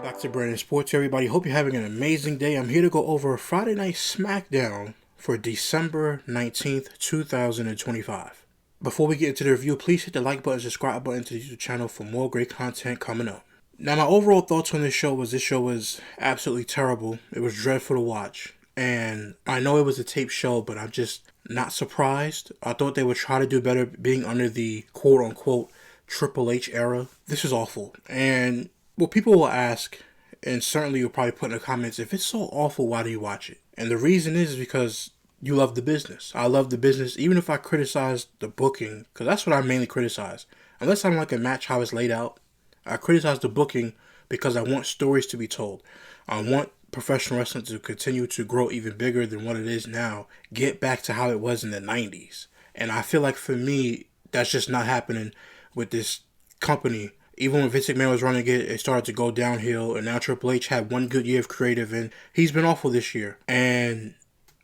Dr. Brandon Sports, everybody. Hope you're having an amazing day. I'm here to go over Friday Night SmackDown for December 19th, 2025. Before we get into the review, please hit the like button, subscribe button to the YouTube channel for more great content coming up. Now, my overall thoughts on this show was absolutely terrible. It was dreadful to watch. And I know it was a tape show, but I'm just not surprised. I thought they would try to do better being under the quote-unquote Triple H era. This is awful. And well, people will ask, and certainly you'll probably put in the comments, if it's so awful, why do you watch it? And the reason is because you love the business. I love the business, even if I criticize the booking, because that's what I mainly criticize. Unless I don't like a match how it's laid out, I criticize the booking because I want stories to be told. I want professional wrestling to continue to grow even bigger than what it is now. Get back to how it was in the 90s. And I feel like for me, that's just not happening with this company. Even when Vince McMahon was running it, it started to go downhill. And now Triple H had one good year of creative, and he's been awful this year. And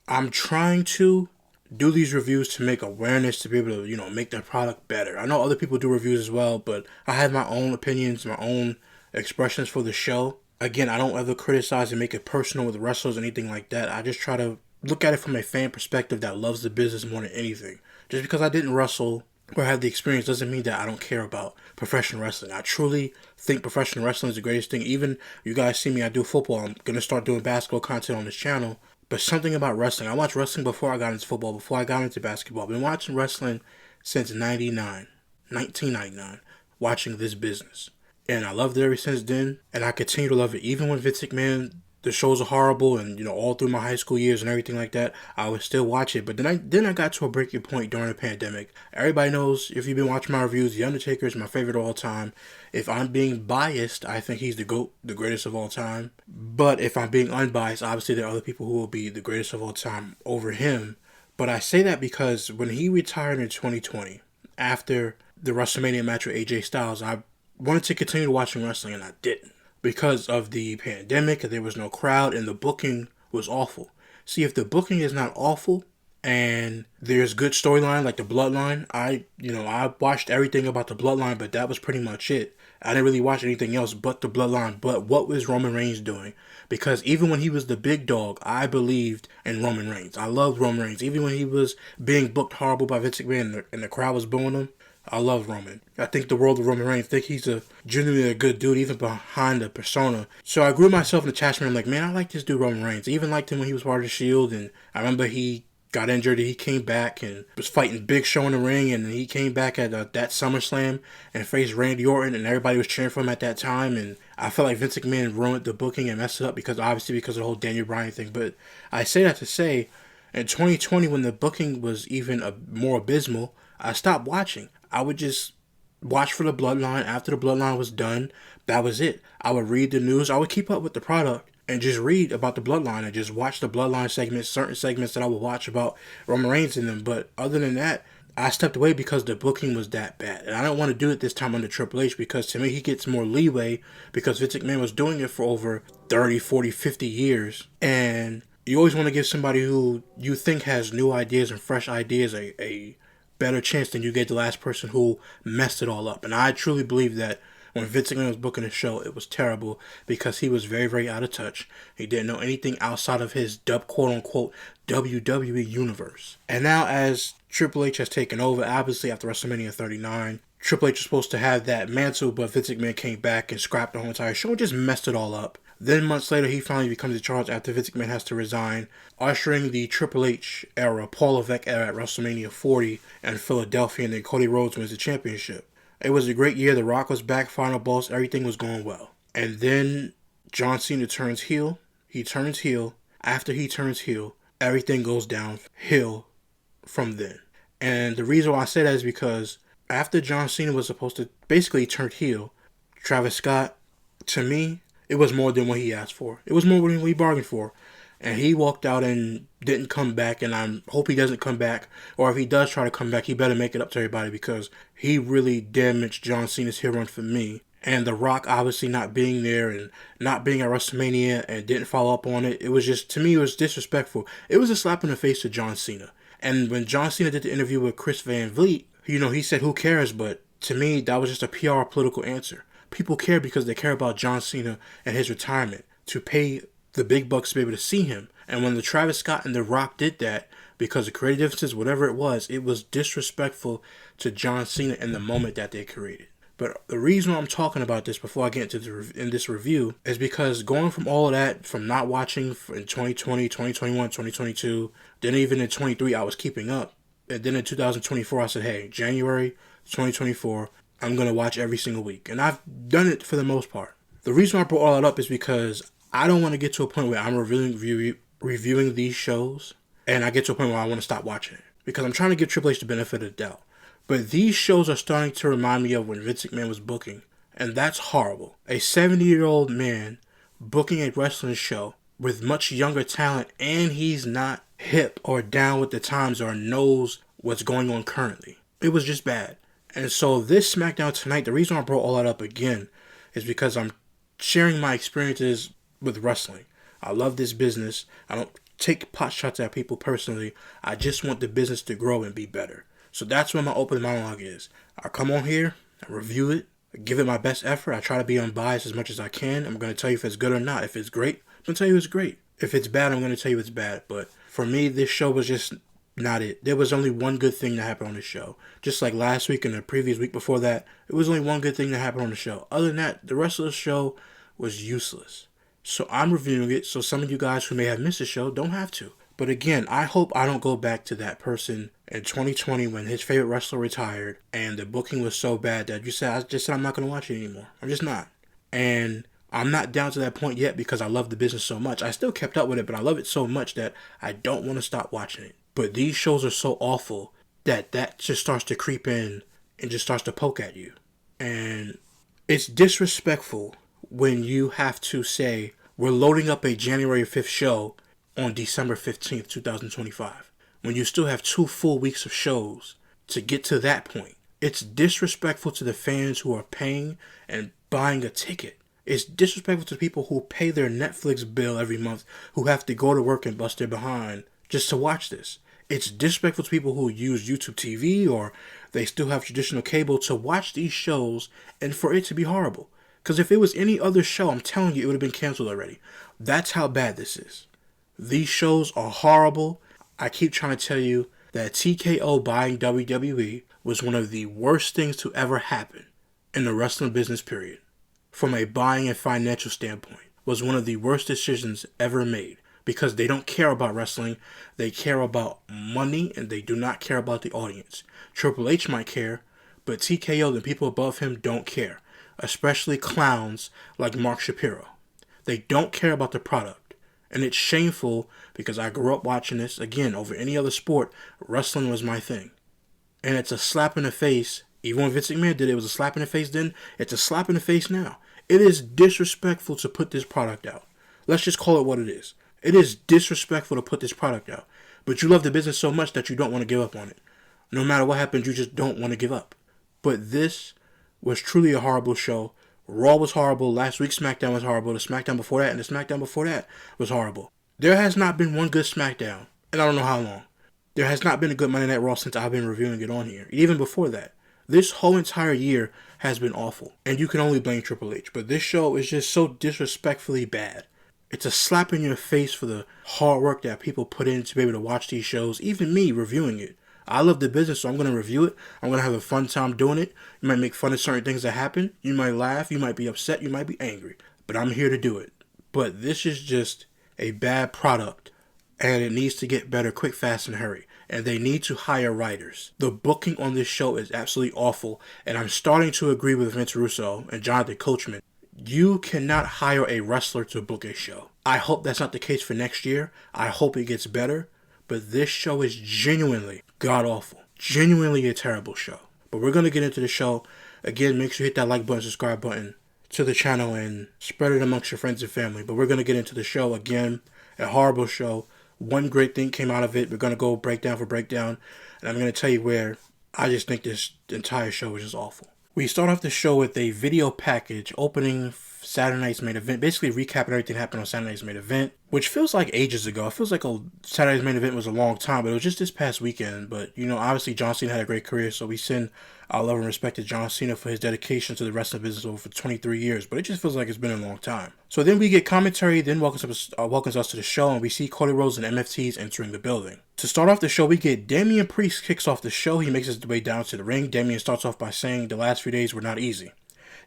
I'm trying to do these reviews to make awareness, to be able to, make their product better. I know other people do reviews as well, but I have my own opinions, my own expressions for the show. Again, I don't ever criticize and make it personal with wrestlers or anything like that. I just try to look at it from a fan perspective that loves the business more than anything. Just because I didn't wrestle or have the experience doesn't mean that I don't care about professional wrestling. I truly think professional wrestling is the greatest thing. Even you guys see me, I do football. I'm going to start doing basketball content on this channel. But something about wrestling. I watched wrestling before I got into football, before I got into basketball. I've been watching wrestling since 1999, watching this business. And I loved it ever since then, and I continue to love it. Even when Vince McMahon, the shows are horrible, and all through my high school years and everything like that, I would still watch it. But then I got to a breaking point during the pandemic. Everybody knows, if you've been watching my reviews, The Undertaker is my favorite of all time. If I'm being biased, I think he's the GOAT, the greatest of all time. But if I'm being unbiased, obviously there are other people who will be the greatest of all time over him. But I say that because when he retired in 2020, after the WrestleMania match with AJ Styles, I wanted to continue watching wrestling, and I didn't. Because of the pandemic, there was no crowd, and the booking was awful. See, if the booking is not awful, and there's good storyline like the Bloodline, I watched everything about the Bloodline, but that was pretty much it. I didn't really watch anything else but the Bloodline. But what was Roman Reigns doing? Because even when he was the big dog, I believed in Roman Reigns. I loved Roman Reigns. Even when he was being booked horrible by Vince McMahon and the crowd was booing him, I love Roman. I think the world of Roman Reigns. I think he's genuinely a good dude, even behind the persona. So I grew myself an attachment. I'm like, man, I like this dude Roman Reigns. I even liked him when he was part of the Shield. And I remember he got injured and he came back and was fighting Big Show in the ring. And he came back at that SummerSlam and faced Randy Orton. And everybody was cheering for him at that time. And I felt like Vince McMahon ruined the booking and messed it up because of the whole Daniel Bryan thing. But I say that to say, in 2020, when the booking was even more abysmal, I stopped watching. I would just watch for the Bloodline. After the Bloodline was done, that was it. I would read the news. I would keep up with the product and just read about the Bloodline and just watch the Bloodline segments, certain segments that I would watch about Roman Reigns in them. But other than that, I stepped away because the booking was that bad. And I don't want to do it this time under Triple H because to me he gets more leeway because Vince McMahon was doing it for over 30, 40, 50 years. And you always want to give somebody who you think has new ideas and fresh ideas a better chance than you gave the last person who messed it all up. And I truly believe that when Vince McMahon was booking the show, it was terrible because he was very, very out of touch. He didn't know anything outside of his quote-unquote WWE universe. And now as Triple H has taken over, obviously after WrestleMania 39, Triple H was supposed to have that mantle, but Vince McMahon came back and scrapped the whole entire show and just messed it all up. Then months later, he finally becomes in charge after Vince McMahon has to resign, ushering the Triple H era, Paul Levesque era at WrestleMania 40 in Philadelphia, and then Cody Rhodes wins the championship. It was a great year. The Rock was back, final boss, everything was going well. And then John Cena turns heel. He turns heel. After he turns heel, everything goes downhill from then. And the reason why I say that is because after John Cena was supposed to basically turn heel, Travis Scott, to me, it was more than what he asked for. It was more than what he bargained for. And he walked out and didn't come back, and I hope he doesn't come back. Or if he does try to come back, he better make it up to everybody because he really damaged John Cena's heel run for me. And The Rock obviously not being there and not being at WrestleMania and didn't follow up on it. It was just, to me, it was disrespectful. It was a slap in the face to John Cena. And when John Cena did the interview with Chris Van Vliet, he said, who cares? But to me, that was just a PR political answer. People care because they care about John Cena and his retirement, to pay the big bucks to be able to see him. And when the Travis Scott and The Rock did that, because of creative differences, whatever it was disrespectful to John Cena in the moment that they created. But the reason why I'm talking about this before I get into in this review is because going from all of that, from not watching in 2020, 2021, 2022, then even in 23, I was keeping up. And then in 2024, I said, hey, January 2024, I'm going to watch every single week. And I've done it for the most part. The reason I brought all that up is because I don't want to get to a point where I'm reviewing these shows and I get to a point where I want to stop watching it. Because I'm trying to give Triple H the benefit of the doubt. But these shows are starting to remind me of when Vince McMahon was booking. And that's horrible. A 70-year-old man booking a wrestling show with much younger talent, and he's not hip or down with the times or knows what's going on currently. It was just bad. And so this SmackDown tonight, the reason I brought all that up again is because I'm sharing my experiences with wrestling. I love this business. I don't take pot shots at people personally. I just want the business to grow and be better. So that's what my open monologue is. I come on here, I review it, I give it my best effort. I try to be unbiased as much as I can. I'm going to tell you if it's good or not. If it's great, I'm going to tell you it's great. If it's bad, I'm going to tell you it's bad. But for me, this show was just not it. There was only one good thing that happened on the show. Just like last week and the previous week before that, it was only one good thing that happened on the show. Other than that, the rest of the show was useless. So I'm reviewing it so some of you guys who may have missed the show don't have to. But again, I hope I don't go back to that person in 2020 when his favorite wrestler retired and the booking was so bad that I just said I'm not going to watch it anymore. I'm just not. And I'm not down to that point yet because I love the business so much. I still kept up with it, but I love it so much that I don't want to stop watching it. But these shows are so awful that just starts to creep in and just starts to poke at you. And it's disrespectful when you have to say, we're loading up a January 5th show on December 15th, 2025. When you still have 2 full weeks of shows to get to that point. It's disrespectful to the fans who are paying and buying a ticket. It's disrespectful to people who pay their Netflix bill every month, who have to go to work and bust their behind just to watch this. It's disrespectful to people who use YouTube TV or they still have traditional cable to watch these shows and for it to be horrible. Because if it was any other show, I'm telling you, it would have been canceled already. That's how bad this is. These shows are horrible. I keep trying to tell you that TKO buying WWE was one of the worst things to ever happen in the wrestling business, period. From a buying and financial standpoint, was one of the worst decisions ever made. Because they don't care about wrestling, they care about money, and they do not care about the audience. Triple H might care, but TKO, the people above him, don't care. Especially clowns like Mark Shapiro. They don't care about the product. And it's shameful because I grew up watching this. Again, over any other sport, wrestling was my thing. And it's a slap in the face. Even when Vince McMahon did it, it was a slap in the face then. It's a slap in the face now. It is disrespectful to put this product out. Let's just call it what it is. It is disrespectful to put this product out. But you love the business so much that you don't want to give up on it. No matter what happens, you just don't want to give up. But this was truly a horrible show. Raw was horrible. Last week's SmackDown was horrible. The SmackDown before that and the SmackDown before that was horrible. There has not been one good SmackDown, and I don't know how long. There has not been a good Monday Night Raw since I've been reviewing it on here. Even before that. This whole entire year has been awful. And you can only blame Triple H. But this show is just so disrespectfully bad. It's a slap in your face for the hard work that people put in to be able to watch these shows. Even me reviewing it. I love the business, so I'm going to review it. I'm going to have a fun time doing it. You might make fun of certain things that happen. You might laugh. You might be upset. You might be angry. But I'm here to do it. But this is just a bad product. And it needs to get better quick, fast, and hurry. And they need to hire writers. The booking on this show is absolutely awful. And I'm starting to agree with Vince Russo and Jonathan Coachman. You cannot hire a wrestler to book a show. I hope that's not the case for next year. I hope it gets better. But this show is genuinely god-awful. Genuinely a terrible show. But we're going to get into the show. Again, make sure you hit that like button, subscribe button to the channel, and spread it amongst your friends and family. But we're going to get into the show again. A horrible show. One great thing came out of it. We're going to go breakdown for breakdown. And I'm going to tell you where I just think this entire show is just awful. We start off the show with a video package opening Saturday night's main event, basically recapping everything that happened on Saturday night's main event, which feels like ages ago. It feels like Saturday's main event was a long time, but it was just this past weekend. But, obviously John Cena had a great career, so we send our love and respect to John Cena for his dedication to the wrestling business over 23 years, but it just feels like it's been a long time. So then we get commentary, then welcomes us to the show, and we see Cody Rhodes and MFTs entering the building. To start off the show, we get Damian Priest kicks off the show. He makes his way down to the ring. Damian starts off by saying the last few days were not easy.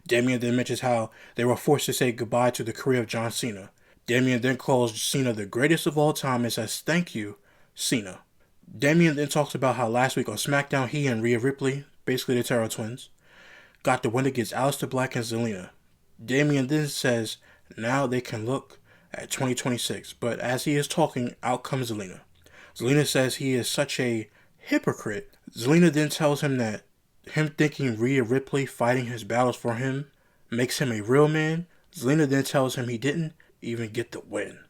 Damian then mentions how they were forced to say goodbye to the career of John Cena. Damian then calls Cena the greatest of all time and says, "Thank you, Cena." Damian then talks about how last week on SmackDown, he and Rhea Ripley, basically the Terror Twins, got the win against Aleister Black and Zelina. Damian then says, now they can look at 2026. But as he is talking, out comes Zelina. Zelina says he is such a hypocrite. Zelina then tells him that him thinking Rhea Ripley fighting his battles for him makes him a real man. Zelina then tells him he didn't even get the win.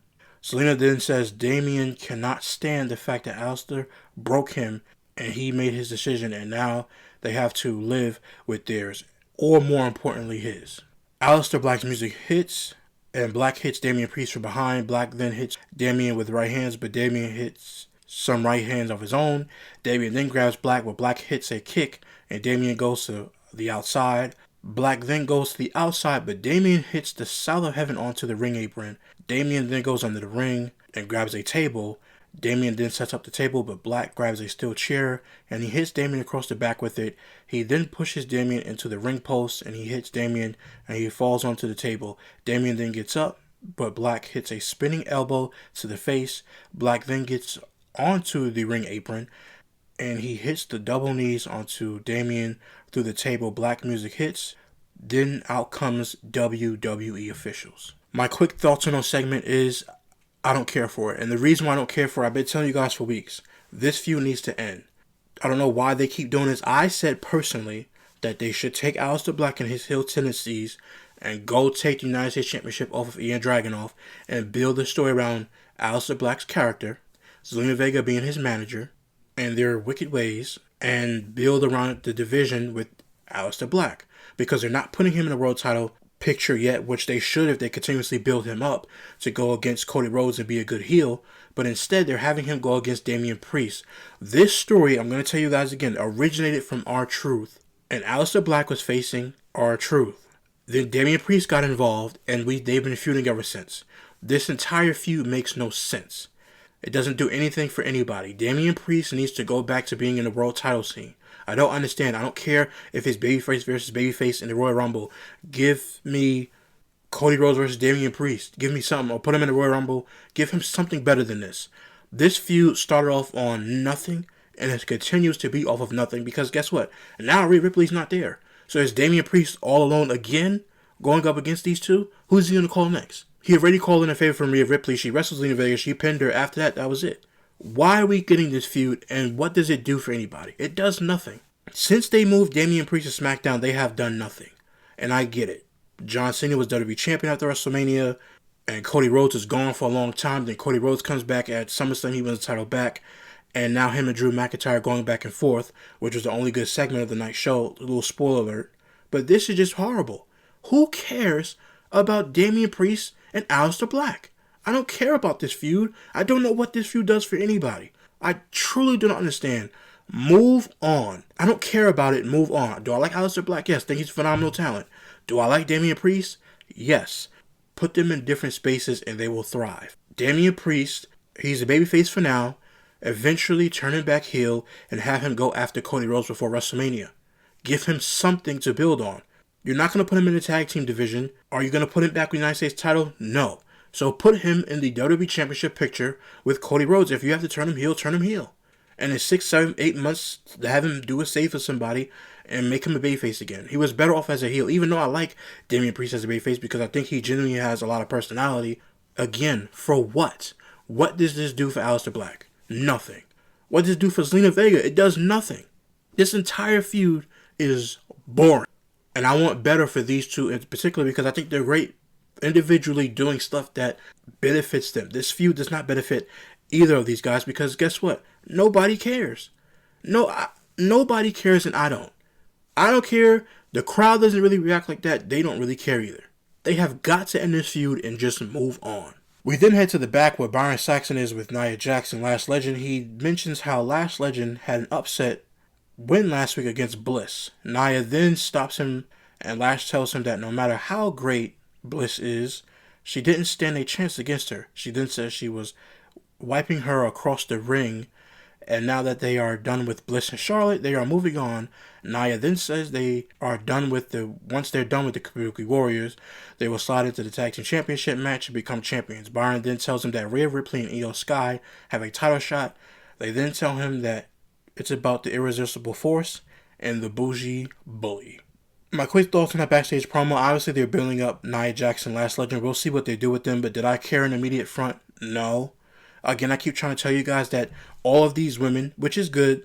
Zelina then says Damian cannot stand the fact that Aleister broke him and he made his decision and now they have to live with theirs, or more importantly his. Aleister Black's music hits and Black hits Damian Priest from behind. Black then hits Damian with right hands, but Damian hits some right hands of his own. Damian then grabs Black, but Black hits a kick and Damian goes to the outside. Black then goes to the outside, but Damian hits the South of Heaven onto the ring apron. Damian then goes under the ring and grabs a table. Damian then sets up the table, but Black grabs a steel chair and he hits Damian across the back with it. He then pushes Damian into the ring post and he hits Damian and he falls onto the table. Damian then gets up, but Black hits a spinning elbow to the face. Black then gets onto the ring apron and he hits the double knees onto Damian through the table. Black music hits. Then out comes WWE officials. My quick thoughts on this segment is I don't care for it. And the reason why I don't care for it, I've been telling you guys for weeks, this feud needs to end. I don't know why they keep doing this. I said personally that they should take Aleister Black and his heel tendencies and go take the United States Championship off of Ian Dragunov and build a story around Aleister Black's character, Zelina Vega being his manager, and their wicked ways, and build around the division with Aleister Black. Because they're not putting him in a world title picture yet, which they should if they continuously build him up to go against Cody Rhodes and be a good heel. But instead, they're having him go against Damian Priest. This story, I'm going to tell you guys again, originated from R-Truth. And Aleister Black was facing R-Truth. Then Damian Priest got involved, and they've been feuding ever since. This entire feud makes no sense. It doesn't do anything for anybody. Damian Priest needs to go back to being in the world title scene. I don't understand. I don't care if it's babyface versus babyface in the Royal Rumble. Give me Cody Rhodes versus Damian Priest. Give me something. Or put him in the Royal Rumble. Give him something better than this. This feud started off on nothing, and it continues to be off of nothing. Because guess what? Now Rhea Ripley's not there. So is Damian Priest all alone again, going up against these two? Who's he going to call next? He already called in a favor from Rhea Ripley. She wrestled Zelina Vega. She pinned her. After that, that was it. Why are we getting this feud, and what does it do for anybody? It does nothing. Since they moved Damian Priest to SmackDown, they have done nothing. And I get it. John Cena was WWE champion after WrestleMania, and Cody Rhodes is gone for a long time. Then Cody Rhodes comes back at SummerSlam. He wins the title back. And now him and Drew McIntyre going back and forth, which was the only good segment of the night show. A little spoiler alert. But this is just horrible. Who cares about Damian Priest and Aleister Black? I don't care about this feud. I don't know what this feud does for anybody. I truly do not understand. Move on. I don't care about it. Move on. Do I like Aleister Black? Yes. Think he's phenomenal talent. Do I like Damian Priest? Yes. Put them in different spaces and they will thrive. Damian Priest, he's a babyface for now. Eventually turn him back heel and have him go after Cody Rhodes before WrestleMania. Give him something to build on. You're not going to put him in the tag team division. Are you going to put him back with the United States title? No. So put him in the WWE Championship picture with Cody Rhodes. If you have to turn him heel, turn him heel. And in 6, 7, 8 months, to have him do a save for somebody and make him a babyface again. He was better off as a heel, even though I like Damian Priest as a babyface because I think he genuinely has a lot of personality. Again, for what? What does this do for Aleister Black? Nothing. What does it do for Zelina Vega? It does nothing. This entire feud is boring. And I want better for these two, in particular because I think they're great individually doing stuff that benefits them. This feud does not benefit either of these guys because guess what? Nobody cares. Nobody cares and I don't. I don't care. The crowd doesn't really react like that. They don't really care either. They have got to end this feud and just move on. We then head to the back where Byron Saxton is with Nia Jax and Lash Legend. He mentions how Lash Legend had an upset win last week against Bliss. Nia then stops him and Lash tells him that no matter how great Bliss is, she didn't stand a chance against her. She then says she was wiping her across the ring, and now that they are done with Bliss and Charlotte, they are moving on. Nia then says once they're done with the Kabuki Warriors, they will slide into the Tag Team Championship match and become champions. Byron then tells him that Rhea Ripley and Io Sky have a title shot. They then tell him that it's about the Irresistible Force and the Bougie Bully. My quick thoughts on that backstage promo: obviously they're building up Nia Jax and Lash Legend. We'll see what they do with them, but did I care in the immediate front? No. Again, I keep trying to tell you guys that all of these women, which is good,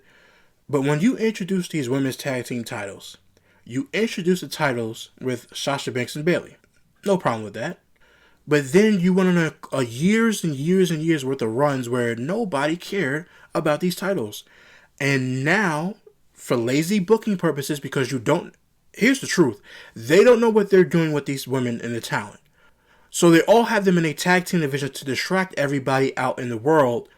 but when you introduce these women's tag team titles, you introduce the titles with Sasha Banks and Bayley. No problem with that. But then you went on a years and years and years worth of runs where nobody cared about these titles. And now, for lazy booking purposes, because here's the truth, they don't know what they're doing with these women and the talent. So they all have them in a tag team division to distract everybody out in the world,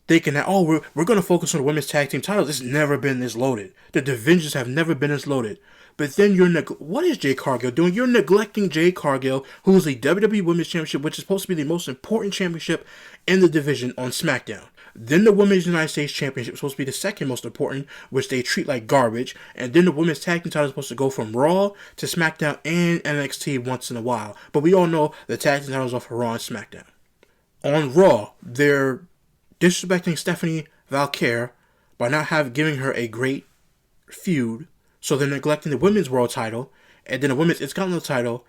thinking that, we're going to focus on the women's tag team titles. It's never been this loaded. The divisions have never been this loaded. But then what is Jade Cargill doing? You're neglecting Jade Cargill, who is the WWE Women's Championship, which is supposed to be the most important championship in the division on SmackDown. Then the Women's United States Championship is supposed to be the second most important, which they treat like garbage. And then the Women's Tag Team title is supposed to go from Raw to SmackDown and NXT once in a while. But we all know the Tag Team titles are for Raw and SmackDown. On Raw, they're disrespecting Stephanie Valkyrie by not giving her a great feud. So they're neglecting the Women's World title. And then the Women's Intercontinental title,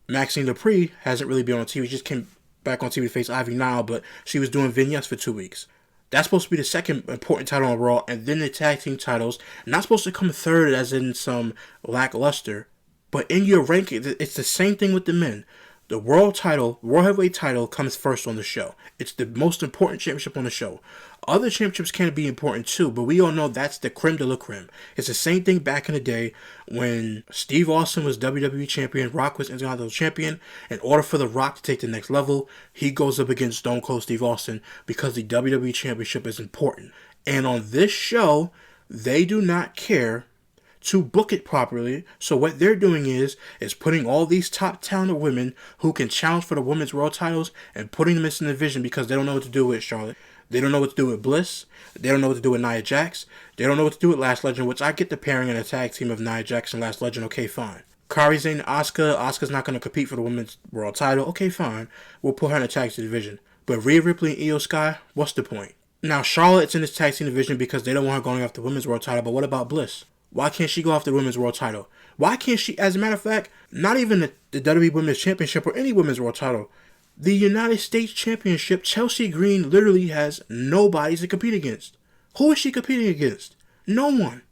Maxine Dupree hasn't really been on TV. She just came back on TV to face Ivy Nile, but she was doing vignettes for 2 weeks. That's supposed to be the second important title on Raw, and then the tag team titles, not supposed to come third as in some lackluster, but in your ranking, it's the same thing with the men. The world heavyweight title comes first on the show. It's the most important championship on the show. Other championships can be important too, but we all know that's the creme de la creme. It's the same thing back in the day when Steve Austin was WWE champion, Rock was Intercontinental champion. In order for The Rock to take the next level, he goes up against Stone Cold Steve Austin because the WWE championship is important. And on this show, they do not care to book it properly. So what they're doing is putting all these top talented women who can challenge for the women's world titles and putting them in the division because they don't know what to do with Charlotte. They don't know what to do with Bliss. They don't know what to do with Nia Jax. They don't know what to do with Lash Legend, which I get the pairing in a tag team of Nia Jax and Lash Legend. Okay, fine. Kairi Sane and Asuka. Asuka's not going to compete for the women's world title. Okay, fine. We'll put her in a tag team division. But Rhea Ripley and Io Sky, what's the point? Now, Charlotte's in this tag team division because they don't want her going after the women's world title, but what about Bliss? Why can't she go after the women's world title? Why can't she, as a matter of fact, not even the WWE Women's Championship or any women's world title, the United States Championship, Chelsea Green literally has nobody to compete against. Who is she competing against? No one.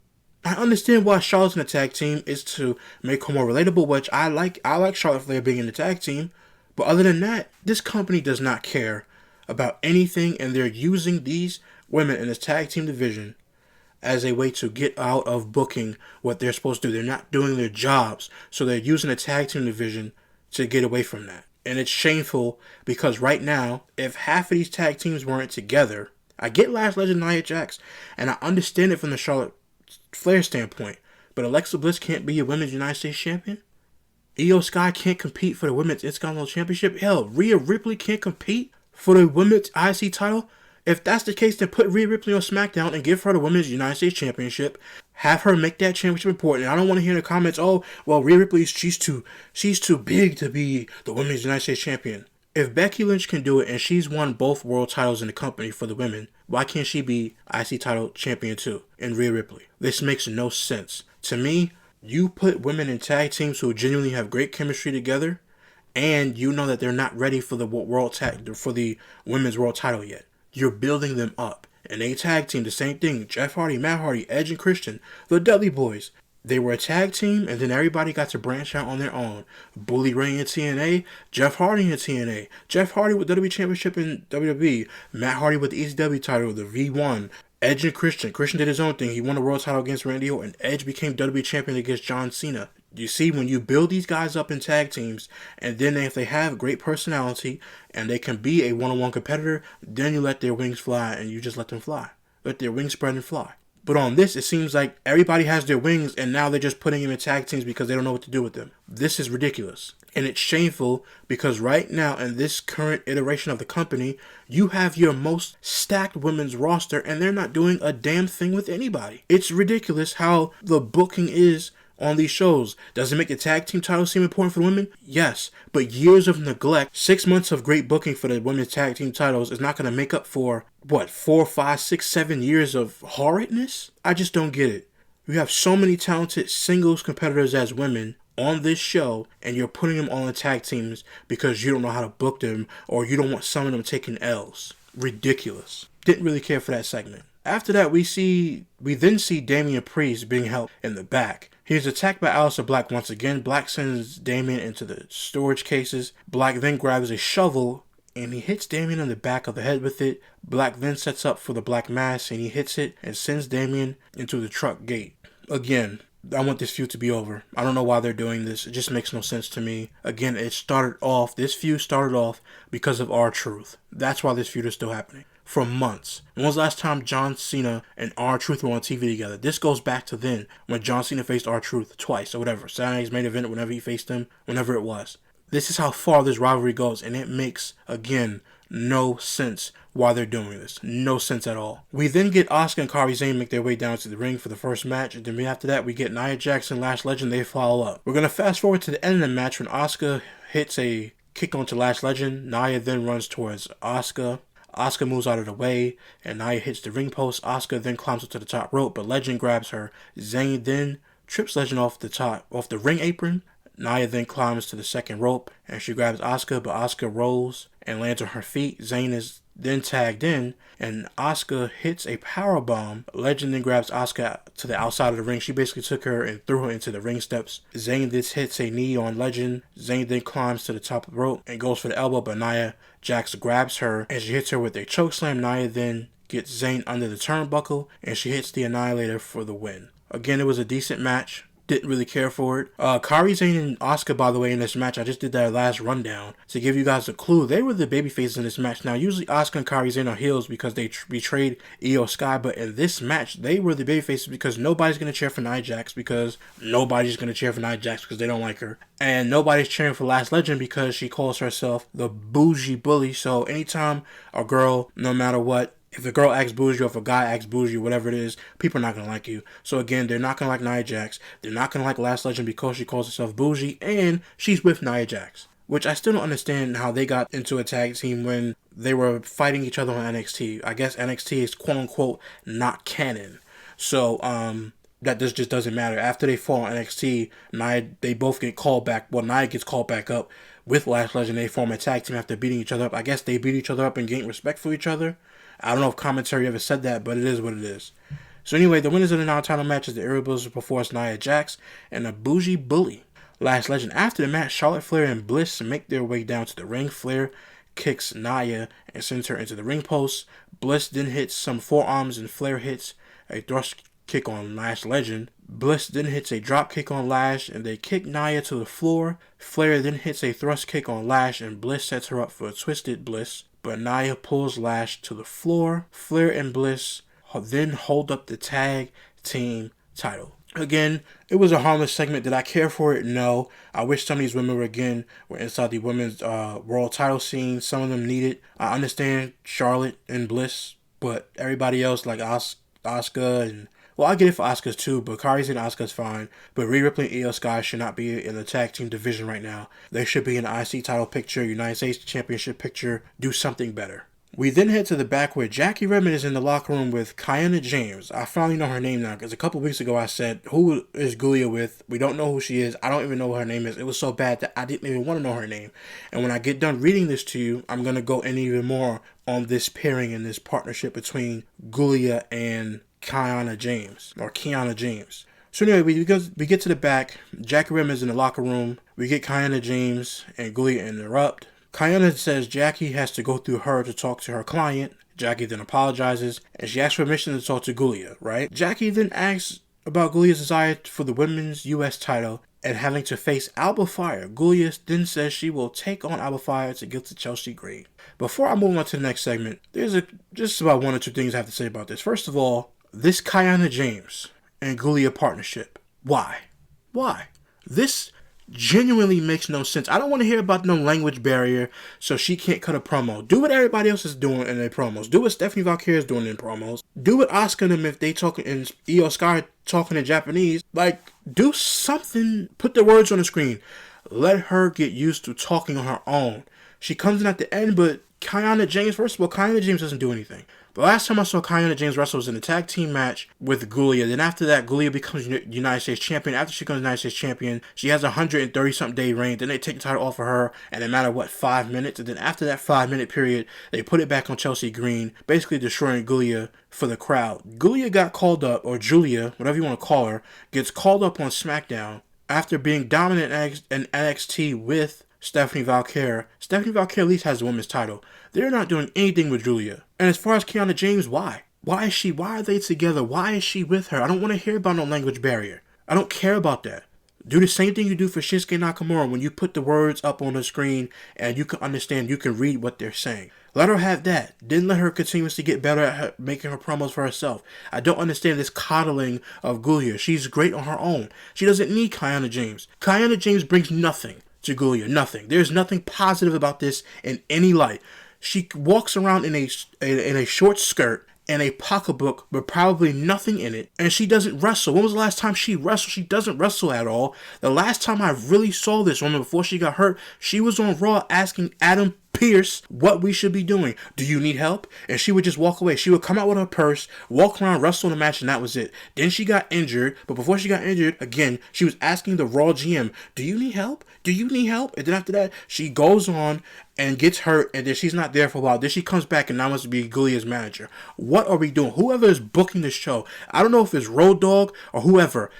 I understand why Charlotte's in the tag team is to make her more relatable, which I like Charlotte Flair being in the tag team. But other than that, this company does not care about anything, and they're using these women in this tag team division as a way to get out of booking what they're supposed to do. They're not doing their jobs, so they're using the tag team division to get away from that. And it's shameful because right now, if half of these tag teams weren't together, I get Lash Legend Nia Jax, and I understand it from the Charlotte Flair standpoint, but Alexa Bliss can't be a Women's United States Champion? Io Sky can't compete for the Women's Intercontinental Championship? Hell, Rhea Ripley can't compete for the Women's IC title? If that's the case, then put Rhea Ripley on SmackDown and give her the Women's United States Championship. Have her make that championship important. And I don't want to hear in the comments, Rhea Ripley, she's too big to be the Women's United States Champion. If Becky Lynch can do it and she's won both world titles in the company for the women, why can't she be IC title champion too? And Rhea Ripley. This makes no sense. To me, you put women in tag teams who genuinely have great chemistry together, and you know that they're not ready for the women's world title yet. You're building them up. And they tag team, the same thing. Jeff Hardy, Matt Hardy, Edge and Christian, the Dudley Boys. They were a tag team, and then everybody got to branch out on their own. Bully Ray in TNA, Jeff Hardy in TNA, Jeff Hardy with WWE Championship in WWE, Matt Hardy with the ECW title, the V1, Edge and Christian. Christian did his own thing. He won the world title against Randy Orton. Edge became WWE Champion against John Cena. You see, when you build these guys up in tag teams, and then if they have great personality and they can be a one-on-one competitor, then you let their wings fly and you just let them fly. Let their wings spread and fly. But on this, it seems like everybody has their wings and now they're just putting them in tag teams because they don't know what to do with them. This is ridiculous. And it's shameful because right now in this current iteration of the company, you have your most stacked women's roster and they're not doing a damn thing with anybody. It's ridiculous how the booking is on these shows. Does it make the tag team title seem important for the women? Yes. But years of neglect, 6 months of great booking for the women's tag team titles is not going to make up for, 4, 5, 6, 7 years of horridness? I just don't get it. We have so many talented singles competitors as women on this show, and you're putting them all in tag teams because you don't know how to book them or you don't want some of them taking L's. Ridiculous. Didn't really care for that segment. After that, we then see Damian Priest being held in the back. He is attacked by Aleister Black once again. Black sends Damian into the storage cases. Black then grabs a shovel and he hits Damian in the back of the head with it. Black then sets up for the Black Mass and he hits it and sends Damian into the truck gate. Again, I want this feud to be over. I don't know why they're doing this. It just makes no sense to me. Again, this feud started off because of R-Truth. That's why this feud is still happening. For months. When was the last time John Cena and R-Truth were on TV together? This goes back to then, when John Cena faced R-Truth twice, or whatever. Saturday's main event, whenever he faced him, whenever it was. This is how far this rivalry goes, and it makes, again, no sense why they're doing this. No sense at all. We then get Asuka and Kairi Sane make their way down to the ring for the first match, and then after that, we get Nia Jax and Lash Legend. They follow up. We're going to fast forward to the end of the match when Asuka hits a kick onto Lash Legend. Nia then runs towards Asuka. Asuka moves out of the way, and Nia hits the ring post. Asuka then climbs up to the top rope, but Legend grabs her. Zayn then trips Legend off the ring apron. Nia then climbs to the second rope, and she grabs Asuka, but Asuka rolls and lands on her feet. Zayn is then tagged in, and Asuka hits a powerbomb. Legend then grabs Asuka to the outside of the ring. She basically took her and threw her into the ring steps. Zayn then hits a knee on Legend. Zayn then climbs to the top of the rope and goes for the elbow, but Nia Jax grabs her and she hits her with a chokeslam. Nia then gets Zayn under the turnbuckle and she hits the Annihilator for the win. Again, it was a decent match. Didn't really care for it. Kairi Sane and Asuka, by the way, in this match, I just did that last rundown to give you guys a clue. They were the babyfaces in this match. Now, usually Asuka and Kairi Sane are heels because they betrayed Io Sky, but in this match, they were the babyfaces because nobody's going to cheer for Nia Jax because nobody's going to cheer for Nia Jax because they don't like her. And nobody's cheering for Lash Legend because she calls herself the bougie bully. So anytime a girl, no matter what, if a girl acts bougie or if a guy acts bougie or whatever it is, people are not going to like you. So again, they're not going to like Nia Jax. They're not going to like Lash Legend because she calls herself bougie and she's with Nia Jax. Which I still don't understand how they got into a tag team when they were fighting each other on NXT. I guess NXT is quote unquote not canon. So that just doesn't matter. After they fall on NXT, they both get called back. Well, Nia gets called back up with Lash Legend. They form a tag team after beating each other up. I guess they beat each other up and gained respect for each other. I don't know if commentary ever said that, but it is what it is. So anyway, the winners of the non-title match is the Irreversible Force, Nia Jax, and the Bougie Bully, Lash Legend. After the match, Charlotte Flair and Bliss make their way down to the ring. Flair kicks Nia and sends her into the ring post. Bliss then hits some forearms, and Flair hits a thrust kick on Lash Legend. Bliss then hits a drop kick on Lash, and they kick Nia to the floor. Flair then hits a thrust kick on Lash, and Bliss sets her up for a twisted Bliss. But Nia pulls Lash to the floor. Flair and Bliss then hold up the tag team title. Again, it was a harmless segment. Did I care for it? No. I wish some of these women were inside the women's world title scene. Some of them need it. I understand Charlotte and Bliss, but everybody else like Asuka and... Well, I get it for Asuka's too, but Kairi Sane and Asuka's fine. But Rhea Ripley and Io Sky should not be in the tag team division right now. They should be in the IC title picture, United States Championship picture. Do something better. We then head to the back where Jackie Redmond is in the locker room with Kiana James. I finally know her name now because a couple weeks ago I said, who is Gulia with? We don't know who she is. I don't even know what her name is. It was so bad that I didn't even want to know her name. And when I get done reading this to you, I'm going to go in even more on this pairing and this partnership between Gulia and Kiana James. So anyway, we get to the back. Jackie Redmond is in the locker room. We get Kiana James and Gulia interrupt. Kiana says Jackie has to go through her to talk to her client. Jackie then apologizes, and she asks permission to talk to Gulia, right? Jackie then asks about Gulia's desire for the women's U.S. title, and having to face Alba Fire. Giulia then says she will take on Alba Fire to get to Chelsea Green. Before I move on to the next segment, there's just about one or two things I have to say about this. First of all, this Kiana James and Giulia partnership. Why? This genuinely makes no sense. I don't want to hear about no language barrier so she can't cut a promo. Do what everybody else is doing in their promos. Do what Stephanie Valkyrie is doing in promos. Do what Asuka and them if they talking in Io Sky talking in Japanese. Like, do something. Put the words on the screen. Let her get used to talking on her own. She comes in at the end, but Kiana James, first of all, Kiana James doesn't do anything. The last time I saw Kiana James wrestle was in a tag team match with Giulia. Then after that, Giulia becomes United States champion. After she becomes United States champion, she has a 130-something day reign. Then they take the title off of her in a matter of, 5 minutes? And then after that 5-minute period, they put it back on Chelsea Green, basically destroying Giulia for the crowd. Giulia got called up, or Julia, whatever you want to call her, gets called up on SmackDown after being dominant in NXT with Stephanie Valkyrie. Stephanie Valkyrie at least has the women's title. They're not doing anything with Giulia. And as far as Kiana James, why? Why are they together? Why is she with her? I don't want to hear about no language barrier. I don't care about that. Do the same thing you do for Shinsuke Nakamura when you put the words up on the screen and you can understand, you can read what they're saying. Let her have that. Then let her continuously get better at making her promos for herself. I don't understand this coddling of Giulia. She's great on her own. She doesn't need Kiana James. Kiana James brings nothing to Giulia. Nothing. There's nothing positive about this in any light. She walks around in a short skirt and a pocketbook, but probably nothing in it, and she doesn't wrestle. When was the last time she wrestled? She doesn't wrestle at all. The last time I really saw this woman before she got hurt, she was on Raw asking Adam Pearce what we should be doing. Do you need help? And she would just walk away. She would come out with her purse, walk around, wrestle in the match, and that was it. Then she got injured, but before she got injured, again, she was asking the Raw GM, do you need help? Do you need help? And then after that, she goes on and gets hurt, and then she's not there for a while. Then she comes back and now wants to be Giulia's manager. What are we doing? Whoever is booking this show, I don't know if it's Road Dogg or whoever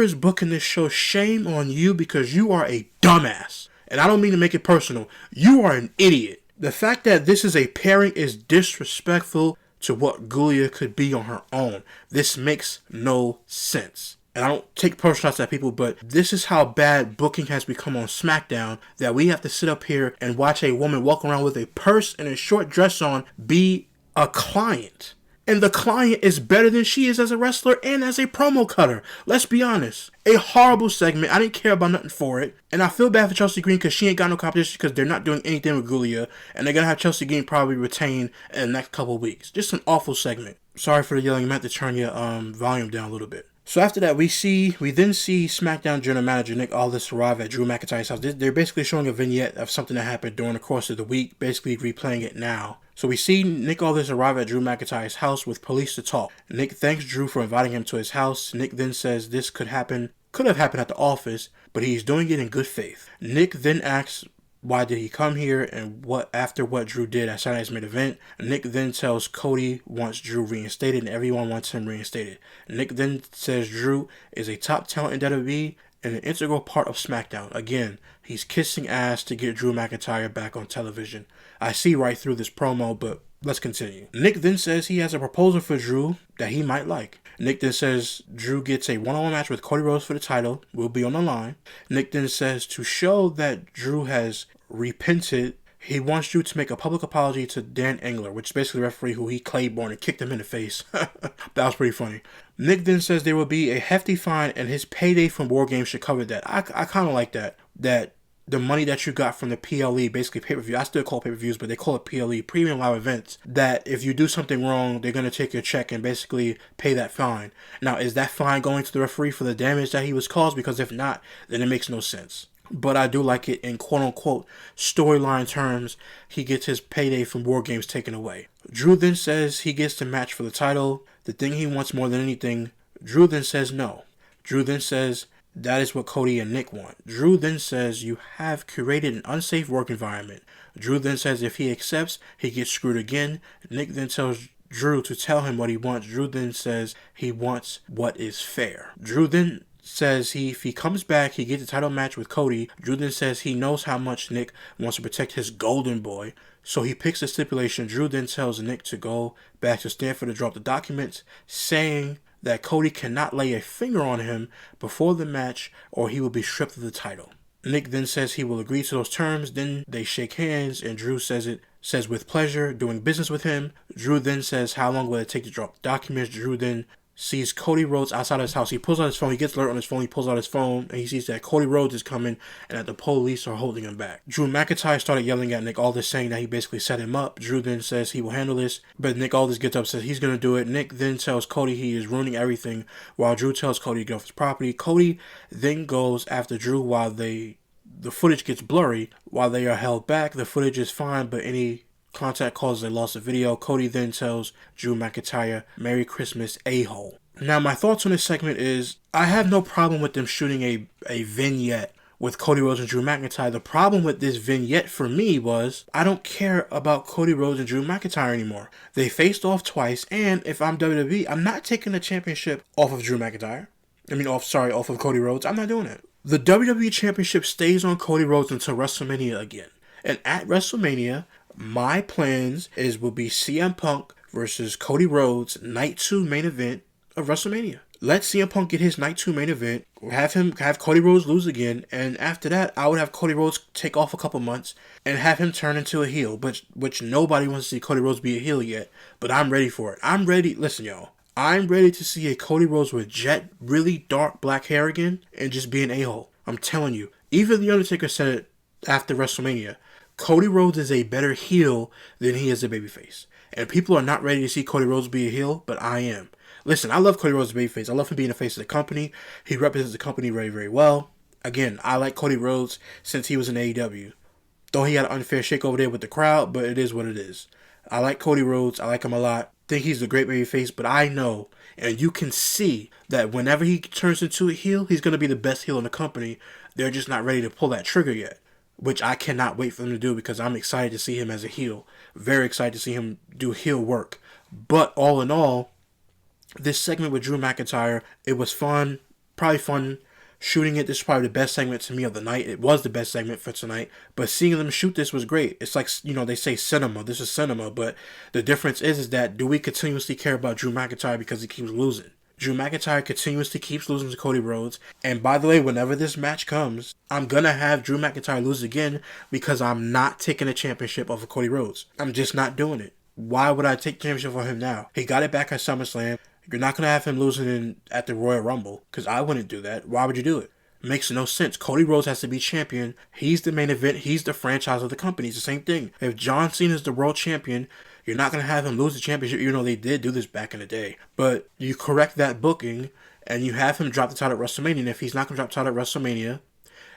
is booking this show, shame on you, because you are a dumbass. And I don't mean to make it personal. You are an idiot. The fact that this is a pairing is disrespectful to what Giulia could be on her own. This makes no sense. And I don't take personal shots at people, but this is how bad booking has become on SmackDown, that we have to sit up here and watch a woman walk around with a purse and a short dress on be a client. And the client is better than she is as a wrestler and as a promo cutter. Let's be honest. A horrible segment. I didn't care about nothing for it. And I feel bad for Chelsea Green because she ain't got no competition, because they're not doing anything with Giulia. And they're going to have Chelsea Green probably retain in the next couple of weeks. Just an awful segment. Sorry for the yelling. You meant to turn your volume down a little bit. So after that, we then see SmackDown General Manager Nick Aldis arrive at Drew McIntyre's house. They're basically showing a vignette of something that happened during the course of the week, basically replaying it now. So we see Nick Aldis arrive at Drew McIntyre's house with police to talk. Nick thanks Drew for inviting him to his house. Nick then says this could have happened at the office, but he's doing it in good faith. Nick then asks why did he come here and after what Drew did at Saturday's main event. Nick then tells Cody wants Drew reinstated and everyone wants him reinstated. Nick then says Drew is a top talent in WWE and an integral part of SmackDown. Again, he's kissing ass to get Drew McIntyre back on television. I see right through this promo, but let's continue. Nick then says he has a proposal for Drew that he might like. Nick then says Drew gets a one-on-one match with Cody Rhodes for the title. Will be on the line. Nick then says to show that Drew has repented, he wants Drew to make a public apology to Dan Engler, which is basically the referee who he Claiborne and kicked him in the face. That was pretty funny. Nick then says there will be a hefty fine and his payday from War Games should cover that. I kind of like that. That the money that you got from the PLE, basically pay-per-view, I still call it pay-per-views, but they call it PLE, Premium Live Events, that if you do something wrong, they're going to take your check and basically pay that fine. Now, is that fine going to the referee for the damage that he was caused? Because if not, then it makes no sense. But I do like it in quote-unquote storyline terms. He gets his payday from War Games taken away. Drew then says he gets the match for the title, the thing he wants more than anything. Drew then says no. Drew then says that is what Cody and Nick want. Drew then says you have created an unsafe work environment. Drew then says if he accepts, he gets screwed again. Nick then tells Drew to tell him what he wants. Drew then says he wants what is fair. Drew then says if he comes back, he gets a title match with Cody. Drew then says he knows how much Nick wants to protect his golden boy, so he picks a stipulation. Drew then tells Nick to go back to Stanford to drop the documents, saying that Cody cannot lay a finger on him before the match or he will be stripped of the title. Nick then says he will agree to those terms. Then they shake hands and Drew says with pleasure, doing business with him. Drew then says how long will it take to drop the documents. Drew then sees Cody Rhodes outside of his house. He pulls out his phone. He gets alert on his phone. He pulls out his phone and he sees that Cody Rhodes is coming and that the police are holding him back. Drew McIntyre started yelling at Nick Aldis, saying that he basically set him up. Drew then says he will handle this, but Nick Aldis gets up, says he's going to do it. Nick then tells Cody he is ruining everything, while Drew tells Cody to get off his property. Cody then goes after Drew while the footage gets blurry. While they are held back, the footage is fine, but any contact causes a loss of video. Cody then tells Drew McIntyre, "Merry Christmas, a-hole." Now, my thoughts on this segment is, I have no problem with them shooting a vignette with Cody Rhodes and Drew McIntyre. The problem with this vignette for me was, I don't care about Cody Rhodes and Drew McIntyre anymore. They faced off twice, and if I'm WWE, I'm not taking the championship off of Drew McIntyre. Off of Cody Rhodes. I'm not doing it. The WWE Championship stays on Cody Rhodes until WrestleMania again. And at WrestleMania, my plans will be CM Punk versus Cody Rhodes, Night 2 main event of WrestleMania. Let CM Punk get his Night 2 main event, have Cody Rhodes lose again, and after that, I would have Cody Rhodes take off a couple months and have him turn into a heel, which nobody wants to see Cody Rhodes be a heel yet, but I'm ready for it. I'm ready. Listen, y'all. I'm ready to see a Cody Rhodes with really dark black hair again and just be an a-hole. I'm telling you. Even The Undertaker said it after WrestleMania. Cody Rhodes is a better heel than he is a babyface. And people are not ready to see Cody Rhodes be a heel, but I am. Listen, I love Cody Rhodes as a babyface. I love him being the face of the company. He represents the company very, very well. Again, I like Cody Rhodes since he was in AEW. Though he had an unfair shake over there with the crowd, but it is what it is. I like Cody Rhodes. I like him a lot. Think he's a great babyface, but I know, and you can see that whenever he turns into a heel, he's going to be the best heel in the company. They're just not ready to pull that trigger yet, which I cannot wait for them to do because I'm excited to see him as a heel. Very excited to see him do heel work. But all in all, this segment with Drew McIntyre, it was fun. Probably fun shooting it. This is probably the best segment to me of the night. It was the best segment for tonight. But seeing them shoot this was great. It's like, they say cinema. This is cinema. But the difference is that do we continuously care about Drew McIntyre because he keeps losing? Drew McIntyre continuously keeps losing to Cody Rhodes. And by the way, whenever this match comes, I'm going to have Drew McIntyre lose again because I'm not taking a championship off of Cody Rhodes. I'm just not doing it. Why would I take the championship for him now? He got it back at SummerSlam. You're not going to have him losing at the Royal Rumble because I wouldn't do that. Why would you do it? It makes no sense. Cody Rhodes has to be champion. He's the main event. He's the franchise of the company. It's the same thing. If John Cena is the world champion, you're not going to have him lose the championship, even though they did do this back in the day. But you correct that booking and you have him drop the title at WrestleMania. And if he's not going to drop the title at WrestleMania,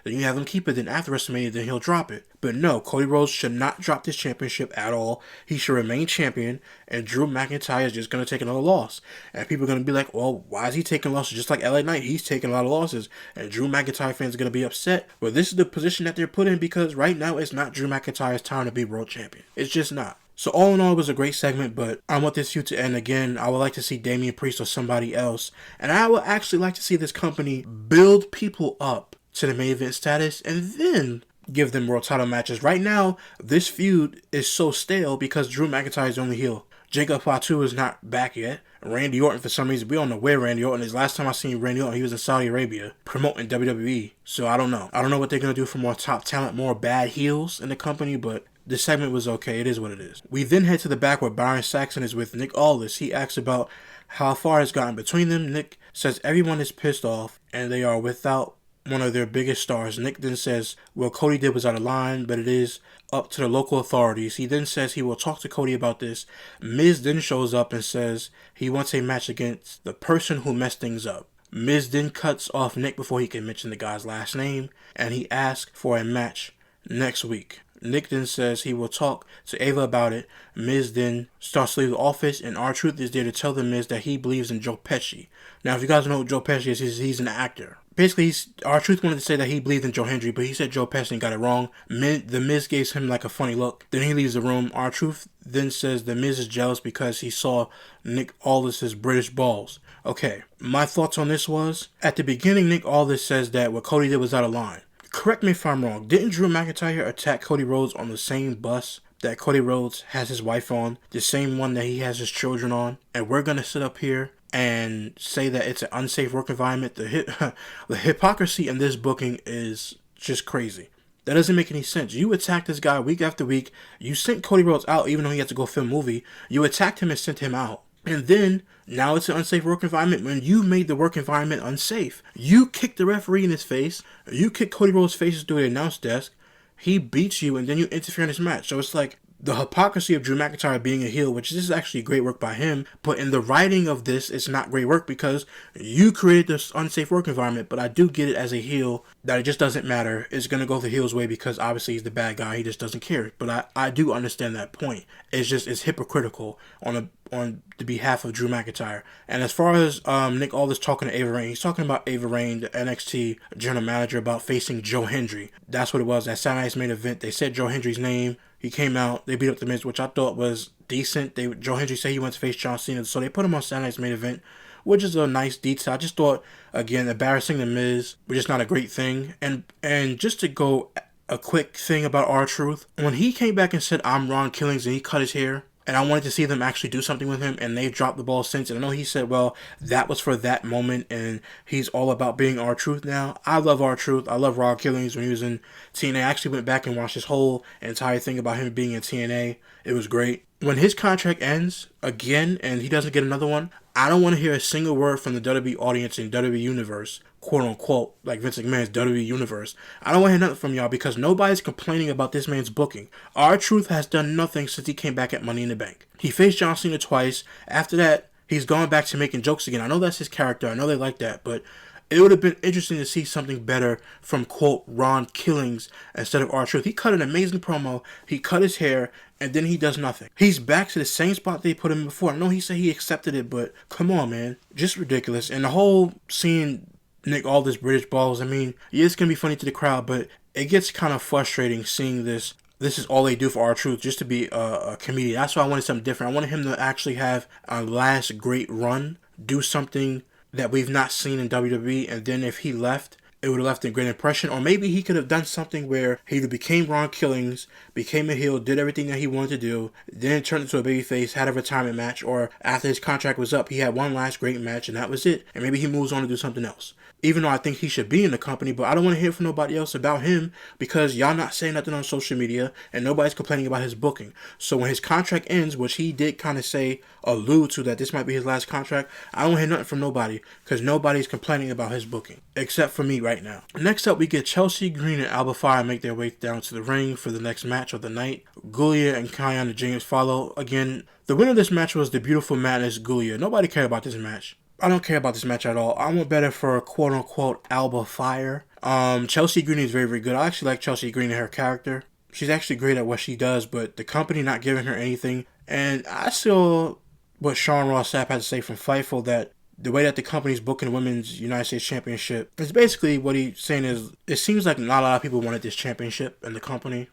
then you have him keep it. Then after WrestleMania, then he'll drop it. But no, Cody Rhodes should not drop this championship at all. He should remain champion, and Drew McIntyre is just going to take another loss. And people are going to be like, well, why is he taking losses? Just like LA Knight, he's taking a lot of losses. And Drew McIntyre fans are going to be upset. But this is the position that they're put in because right now it's not Drew McIntyre's time to be world champion. It's just not. So all in all, it was a great segment, but I want this feud to end again. I would like to see Damian Priest or somebody else. And I would actually like to see this company build people up to the main event status and then give them world title matches. Right now, this feud is so stale because Drew McIntyre is the only heel. Jacob Fatu is not back yet. Randy Orton, for some reason, we don't know where Randy Orton is. Last time I seen Randy Orton, he was in Saudi Arabia promoting WWE. So I don't know. I don't know what they're going to do for more top talent, more bad heels in the company, but this segment was okay. It is what it is. We then head to the back where Byron Saxton is with Nick Aldis. He asks about how far it's gotten between them. Nick says everyone is pissed off and they are without one of their biggest stars. Nick then says, well, Cody did was out of line, but it is up to the local authorities. He then says he will talk to Cody about this. Miz then shows up and says he wants a match against the person who messed things up. Miz then cuts off Nick before he can mention the guy's last name, and he asks for a match next week. Nick then says he will talk to Ava about it. Miz then starts to leave the office, and R-Truth is there to tell the Miz that he believes in Joe Pesci. Now, if you guys know who Joe Pesci is, he's an actor. Basically, R-Truth wanted to say that he believed in Joe Hendry, but he said Joe Pesci and got it wrong. The Miz gives him like a funny look. Then he leaves the room. R-Truth then says the Miz is jealous because he saw Nick Aldis' British balls. Okay, my thoughts on this was, at the beginning, Nick Aldis says that what Cody did was out of line. Correct me if I'm wrong. Didn't Drew McIntyre attack Cody Rhodes on the same bus that Cody Rhodes has his wife on? The same one that he has his children on? And we're going to sit up here and say that it's an unsafe work environment. The hypocrisy in this booking is just crazy. That doesn't make any sense. You attack this guy week after week. You sent Cody Rhodes out even though he had to go film a movie. You attacked him and sent him out. And then, now it's an unsafe work environment when you made the work environment unsafe. You kicked the referee in his face. You kicked Cody Rhodes' face through the announce desk. He beats you and then you interfere in this match. So it's like the hypocrisy of Drew McIntyre being a heel, which this is actually great work by him, but in the writing of this, it's not great work because you created this unsafe work environment. But I do get it as a heel that it just doesn't matter. It's going to go the heel's way because obviously he's the bad guy. He just doesn't care. But I do understand that point. It's hypocritical on the behalf of Drew McIntyre. And as far as Nick Aldis talking to Ava Raine, he's talking about Ava Raine, the NXT general manager, about facing Joe Hendry. That's what it was. That Saturday Night's Main Event, they said Joe Hendry's name. He came out, they beat up the Miz, which I thought was decent. Joe Hendry said he went to face John Cena, so they put him on Saturday Night's Main Event, which is a nice detail. I just thought, again, embarrassing the Miz, which is not a great thing. And just to go a quick thing about R-Truth, when he came back and said, I'm Ron Killings, and he cut his hair, and I wanted to see them actually do something with him, and they've dropped the ball since. And I know he said, well, that was for that moment, and he's all about being R-Truth now. I love R-Truth. I love Ron Killings when he was in TNA. I actually went back and watched his whole entire thing about him being in TNA. It was great. When his contract ends, again, and he doesn't get another one, I don't want to hear a single word from the WWE audience in WWE Universe, quote unquote, like Vince McMahon's WWE Universe. I don't want to hear nothing from y'all because nobody's complaining about this man's booking. R-Truth has done nothing since he came back at Money in the Bank. He faced John Cena twice. After that, he's gone back to making jokes again. I know that's his character. I know they like that, but it would have been interesting to see something better from, quote, Ron Killings instead of R-Truth. He cut an amazing promo. He cut his hair, and then he does nothing. He's back to the same spot they put him in before. I know he said he accepted it, but come on, man. Just ridiculous. And the whole scene, Nick Aldis British balls, I mean, yeah, it's going to be funny to the crowd, but it gets kind of frustrating seeing this. This is all they do for R-Truth, just to be a comedian. That's why I wanted something different. I wanted him to actually have a last great run, do something that we've not seen in WWE, and then if he left, it would have left a great impression. Or maybe he could have done something where he became Ron Killings, became a heel, did everything that he wanted to do, then turned into a babyface, had a retirement match, or after his contract was up, he had one last great match, and that was it. And maybe he moves on to do something else. Even though I think he should be in the company, but I don't want to hear from nobody else about him because y'all not saying nothing on social media and nobody's complaining about his booking. So when his contract ends, which he did kind of allude to that this might be his last contract, I don't hear nothing from nobody because nobody's complaining about his booking except for me right now. Next up, we get Chelsea Green and Alba Fire make their way down to the ring for the next match of the night. Gulia and Kiana James follow. Again, the winner of this match was the Beautiful Madness Gulia. Nobody cared about this match. I don't care about this match at all. I want better for quote-unquote Alba Fire. Chelsea Green is very, very good. I actually like Chelsea Green and her character. She's actually great at what she does, but the company not giving her anything. And I saw what Sean Ross Sapp had to say from Fightful, that the way that the company's booking the Women's United States Championship is basically what he's saying is, it seems like not a lot of people wanted this championship in the company.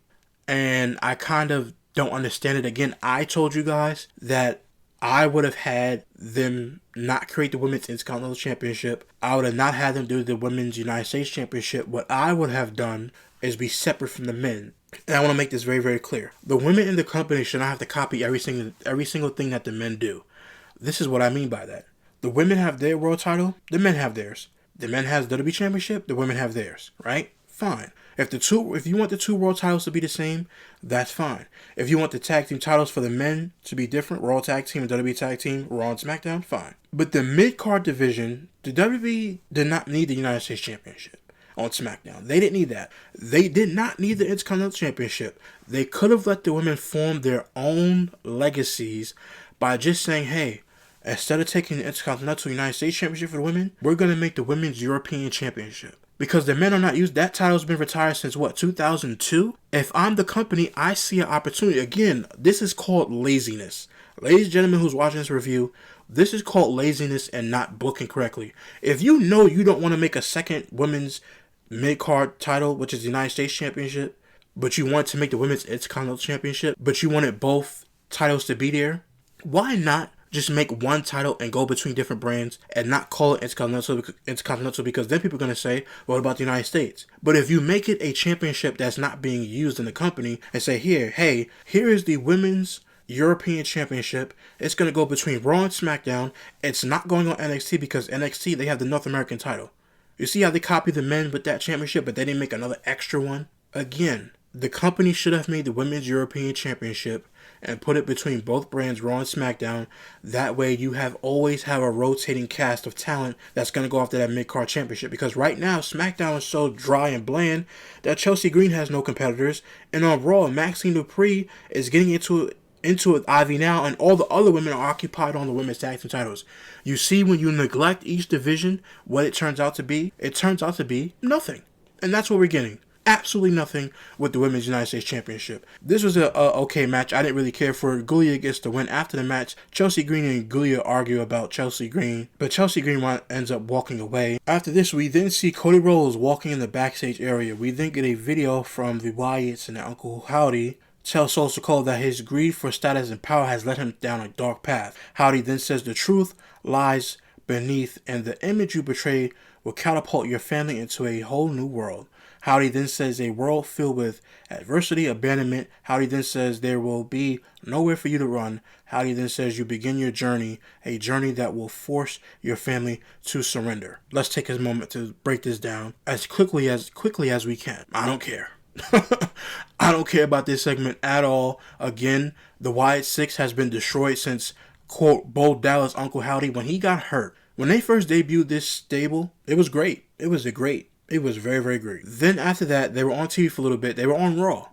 And I kind of don't understand it. Again, I told you guys that I would have had them not create the Women's Intercontinental Championship. I would have not had them do the Women's United States Championship. What I would have done is be separate from the men. And I want to make this very, very clear. The women in the company should not have to copy every single thing that the men do. This is what I mean by that. The women have their world title, the men have theirs. The men has the WWE Championship, the women have theirs, right? Fine. If you want the two world titles to be the same, that's fine. If you want the tag team titles for the men to be different, Raw Tag Team and WWE Tag Team, Raw and SmackDown, fine. But the mid-card division, the WWE did not need the United States Championship on SmackDown. They didn't need that. They did not need the Intercontinental Championship. They could have let the women form their own legacies by just saying, hey, instead of taking the Intercontinental United States Championship for the women, we're going to make the Women's European Championship. Because the men are not used. That title's been retired since, 2002? If I'm the company, I see an opportunity. Again, this is called laziness. Ladies and gentlemen who's watching this review, this is called laziness and not booking correctly. If you know you don't want to make a second women's mid-card title, which is the United States Championship, but you want to make the Women's Intercontinental Championship, but you wanted both titles to be there, why not just make one title and go between different brands and not call it Intercontinental, because then people are going to say, what about the United States? But if you make it a championship that's not being used in the company and say, here is the Women's European Championship. It's going to go between Raw and SmackDown. It's not going on NXT because NXT, they have the North American title. You see how they copied the men with that championship, but they didn't make another extra one? Again, the company should have made the Women's European Championship and put it between both brands, Raw and SmackDown. That way you always have a rotating cast of talent that's going to go after that mid-card championship. Because right now, SmackDown is so dry and bland that Chelsea Green has no competitors. And on Raw, Maxine Dupree is getting into Ivy now, and all the other women are occupied on the women's tag team titles. You see, when you neglect each division, what it turns out to be? It turns out to be nothing. And that's what we're getting. Absolutely nothing with the Women's United States Championship. This was a okay match. I didn't really care for it. Giulia gets the win after the match. Chelsea Green and Giulia argue about Chelsea Green, but Chelsea Green ends up walking away. After this, we then see Cody Rhodes walking in the backstage area. We then get a video from the Wyatts and Uncle Howdy tell Soul Sikoa that his greed for status and power has led him down a dark path. Howdy then says the truth lies beneath, and the image you betray will catapult your family into a whole new world. Howdy then says a world filled with adversity, abandonment. Howdy then says there will be nowhere for you to run. Howdy then says you begin your journey, a journey that will force your family to surrender. Let's take a moment to break this down as quickly as we can. I don't care. I don't care about this segment at all. Again, the Wyatt Six has been destroyed since, quote, Bo Dallas Uncle Howdy, when he got hurt. When they first debuted this stable, it was great. It was very, very great. Then after that, they were on TV for a little bit. They were on Raw.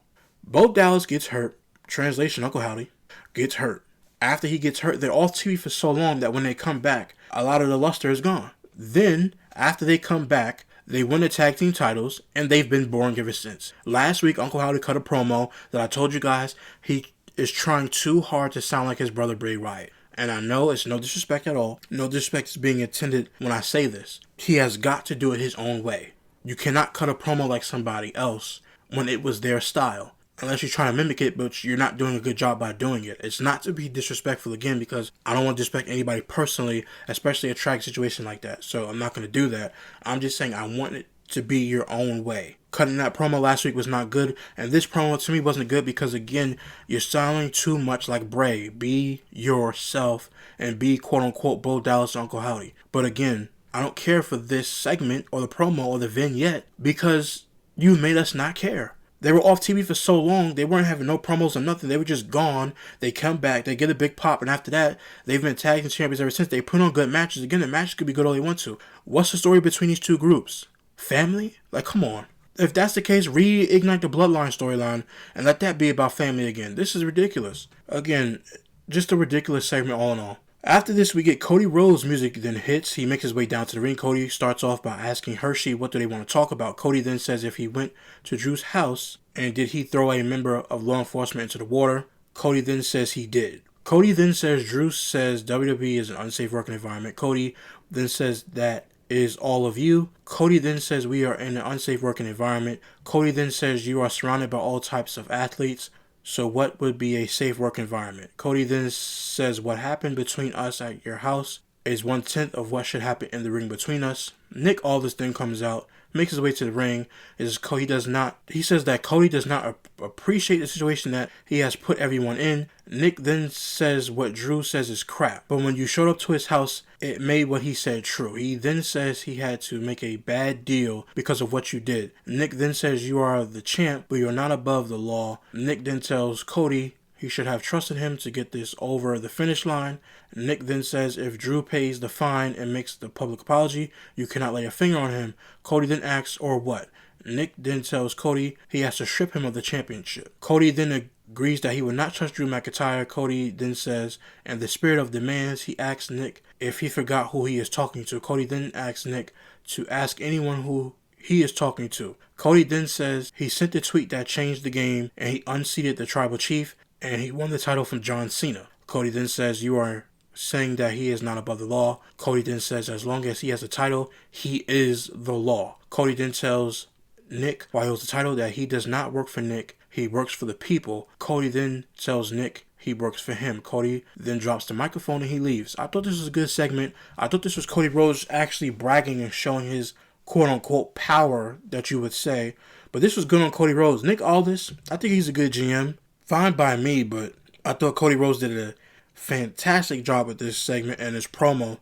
Bo Dallas gets hurt. Translation, Uncle Howdy gets hurt. After he gets hurt, they're off TV for so long that when they come back, a lot of the luster is gone. Then, after they come back, they win the tag team titles, and they've been boring ever since. Last week, Uncle Howdy cut a promo that I told you guys he is trying too hard to sound like his brother Bray Wyatt. And I know it's no disrespect at all. No disrespect is being intended when I say this. He has got to do it his own way. You cannot cut a promo like somebody else when it was their style. Unless you're trying to mimic it, but you're not doing a good job by doing it. It's not to be disrespectful again, because I don't want to disrespect anybody personally, especially a tragic situation like that. So I'm not going to do that. I'm just saying I want it to be your own way. Cutting that promo last week was not good, and this promo to me wasn't good because, again, you're sounding too much like Bray. Be yourself and be quote-unquote Bo Dallas Uncle Howdy. But again, I don't care for this segment or the promo or the vignette because you made us not care. They were off TV for so long, they weren't having no promos or nothing. They were just gone. They come back, they get a big pop, and after that, they've been tag team champions ever since. They put on good matches. Again, the matches could be good all they want to. What's the story between these two groups? Family? Like, come on. If that's the case, reignite the Bloodline storyline and let that be about family again. This is ridiculous. Again, just a ridiculous segment all in all. After this, we get Cody Rhodes' music then hits. He makes his way down to the ring. Cody starts off by asking Hershey what do they want to talk about. Cody then says if he went to Drew's house and did he throw a member of law enforcement into the water. Cody then says he did. Cody then says Drew says WWE is an unsafe working environment. Cody then says that is all of you. Cody then says we are in an unsafe working environment. Cody then says you are surrounded by all types of athletes. So what would be a safe work environment? Cody then says what happened between us at your house is 1/10 of what should happen in the ring between us. Nick Aldis then comes out, makes his way to the ring. He says that Cody does not appreciate the situation that he has put everyone in. Nick then says what Drew says is crap, but when you showed up to his house, it made what he said true. He then says he had to make a bad deal because of what you did. Nick then says you are the champ, but you're not above the law. Nick then tells Cody he should have trusted him to get this over the finish line. Nick then says if Drew pays the fine and makes the public apology, you cannot lay a finger on him. Cody then asks, or what? Nick then tells Cody he has to strip him of the championship. Cody then agrees that he will not trust Drew McIntyre. Cody then says, in the spirit of demands, he asks Nick if he forgot who he is talking to. Cody then asks Nick to ask anyone who he is talking to. Cody then says he sent the tweet that changed the game and he unseated the tribal chief and he won the title from John Cena. Cody then says you are saying that he is not above the law. Cody then says as long as he has a title, he is the law. Cody then tells Nick, while he holds the title, that he does not work for Nick. He works for the people. Cody then tells Nick he works for him. Cody then drops the microphone and he leaves. I thought this was a good segment. I thought this was Cody Rhodes actually bragging and showing his quote-unquote power that you would say. But this was good on Cody Rhodes. Nick Aldis, I think he's a good GM. Fine by me, but I thought Cody Rhodes did a fantastic job with this segment and his promo,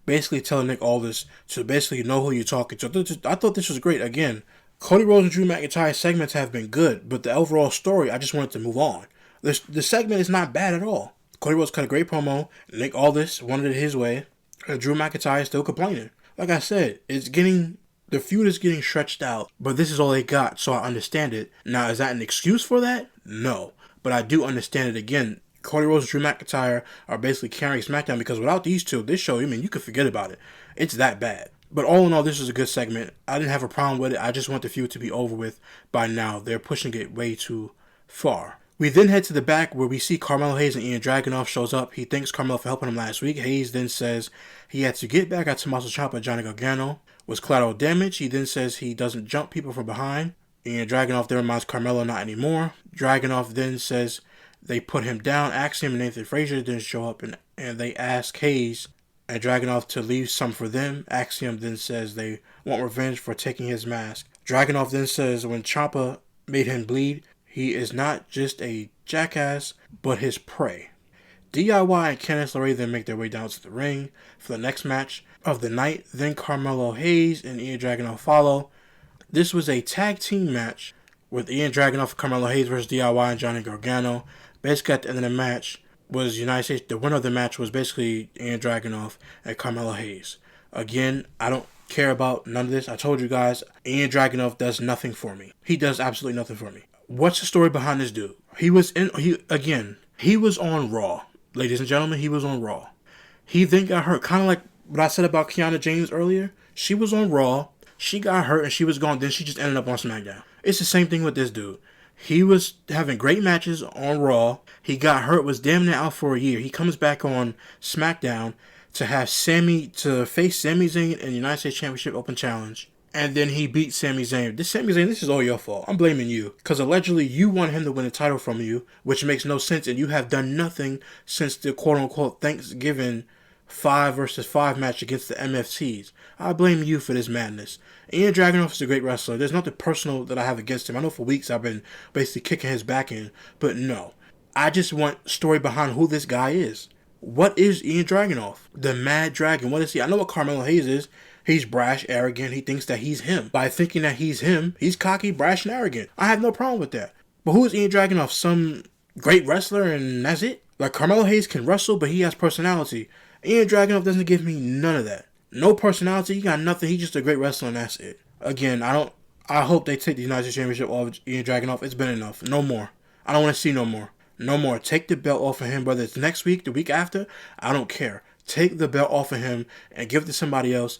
basically telling Nick Aldis to basically know who you're talking to. I thought this was great. Again, Cody Rhodes and Drew McIntyre segments have been good, but the overall story, I just wanted to move on. The segment is not bad at all. Cody Rhodes cut a great promo. Nick Aldis wanted it his way. And Drew McIntyre is still complaining. Like I said, the feud is getting stretched out, but this is all they got, so I understand it. Now, is that an excuse for that? No. But I do understand it. Again, Cody Rhodes and Drew McIntyre are basically carrying SmackDown because without these two, this show, you could forget about it. It's that bad. But all in all, this was a good segment. I didn't have a problem with it. I just want the feud to be over with by now. They're pushing it way too far. We then head to the back where we see Carmelo Hayes and Ian Dragunov shows up. He thanks Carmelo for helping him last week. Hayes then says he had to get back at Tommaso Ciampa and Johnny Gargano. Was collateral damage. He then says he doesn't jump people from behind. Ian Dragunov then reminds Carmelo not anymore. Dragunov then says they put him down. Axiom and Nathan Frazier then show up and they ask Hayes and Dragunov to leave some for them. Axiom then says they want revenge for taking his mask. Dragunov then says when Ciampa made him bleed, he is not just a jackass, but his prey. DIY and Candice LeRae then make their way down to the ring for the next match of the night. Then Carmelo Hayes and Ian Dragunov follow. This was a tag team match with Ian Dragunov, Carmelo Hayes versus DIY and Johnny Gargano. Basically, at the end of the match was United States. The winner of the match was basically Ian Dragunov and Carmelo Hayes. Again, I don't care about none of this. I told you guys, Ian Dragunov does nothing for me. He does absolutely nothing for me. What's the story behind this dude? He was on Raw. Ladies and gentlemen, he was on Raw. He then got hurt. Kind of like what I said about Kiana James earlier. She was on Raw. She got hurt and she was gone. Then she just ended up on SmackDown. It's the same thing with this dude. He was having great matches on Raw. He got hurt, was damn near out for a year. He comes back on SmackDown to face Sami Zayn in the United States Championship Open Challenge. And then he beat Sami Zayn. This is all your fault. I'm blaming you. Because allegedly you want him to win the title from you, which makes no sense. And you have done nothing since the quote-unquote Thanksgiving 5 versus 5 match against the MFTs. I blame you for this madness. Ian Dragunov is a great wrestler. There's nothing personal that I have against him. I know for weeks I've been basically kicking his back in. But no. I just want story behind who this guy is. What is Ian Dragunov? The Mad Dragon. What is he? I know what Carmelo Hayes is. He's brash, arrogant. He thinks that he's him. By thinking that he's him, he's cocky, brash, and arrogant. I have no problem with that. But who is Ian Dragunov? Some great wrestler and that's it? Like Carmelo Hayes can wrestle, but he has personality. Ian Dragunov doesn't give me none of that. No personality. He got nothing. He's just a great wrestler and that's it. Again, I hope they take the United States Championship off Ian Dragunov. It's been enough. No more. I don't want to see no more. No more. Take the belt off of him, whether it's next week, the week after. I don't care. Take the belt off of him and give it to somebody else.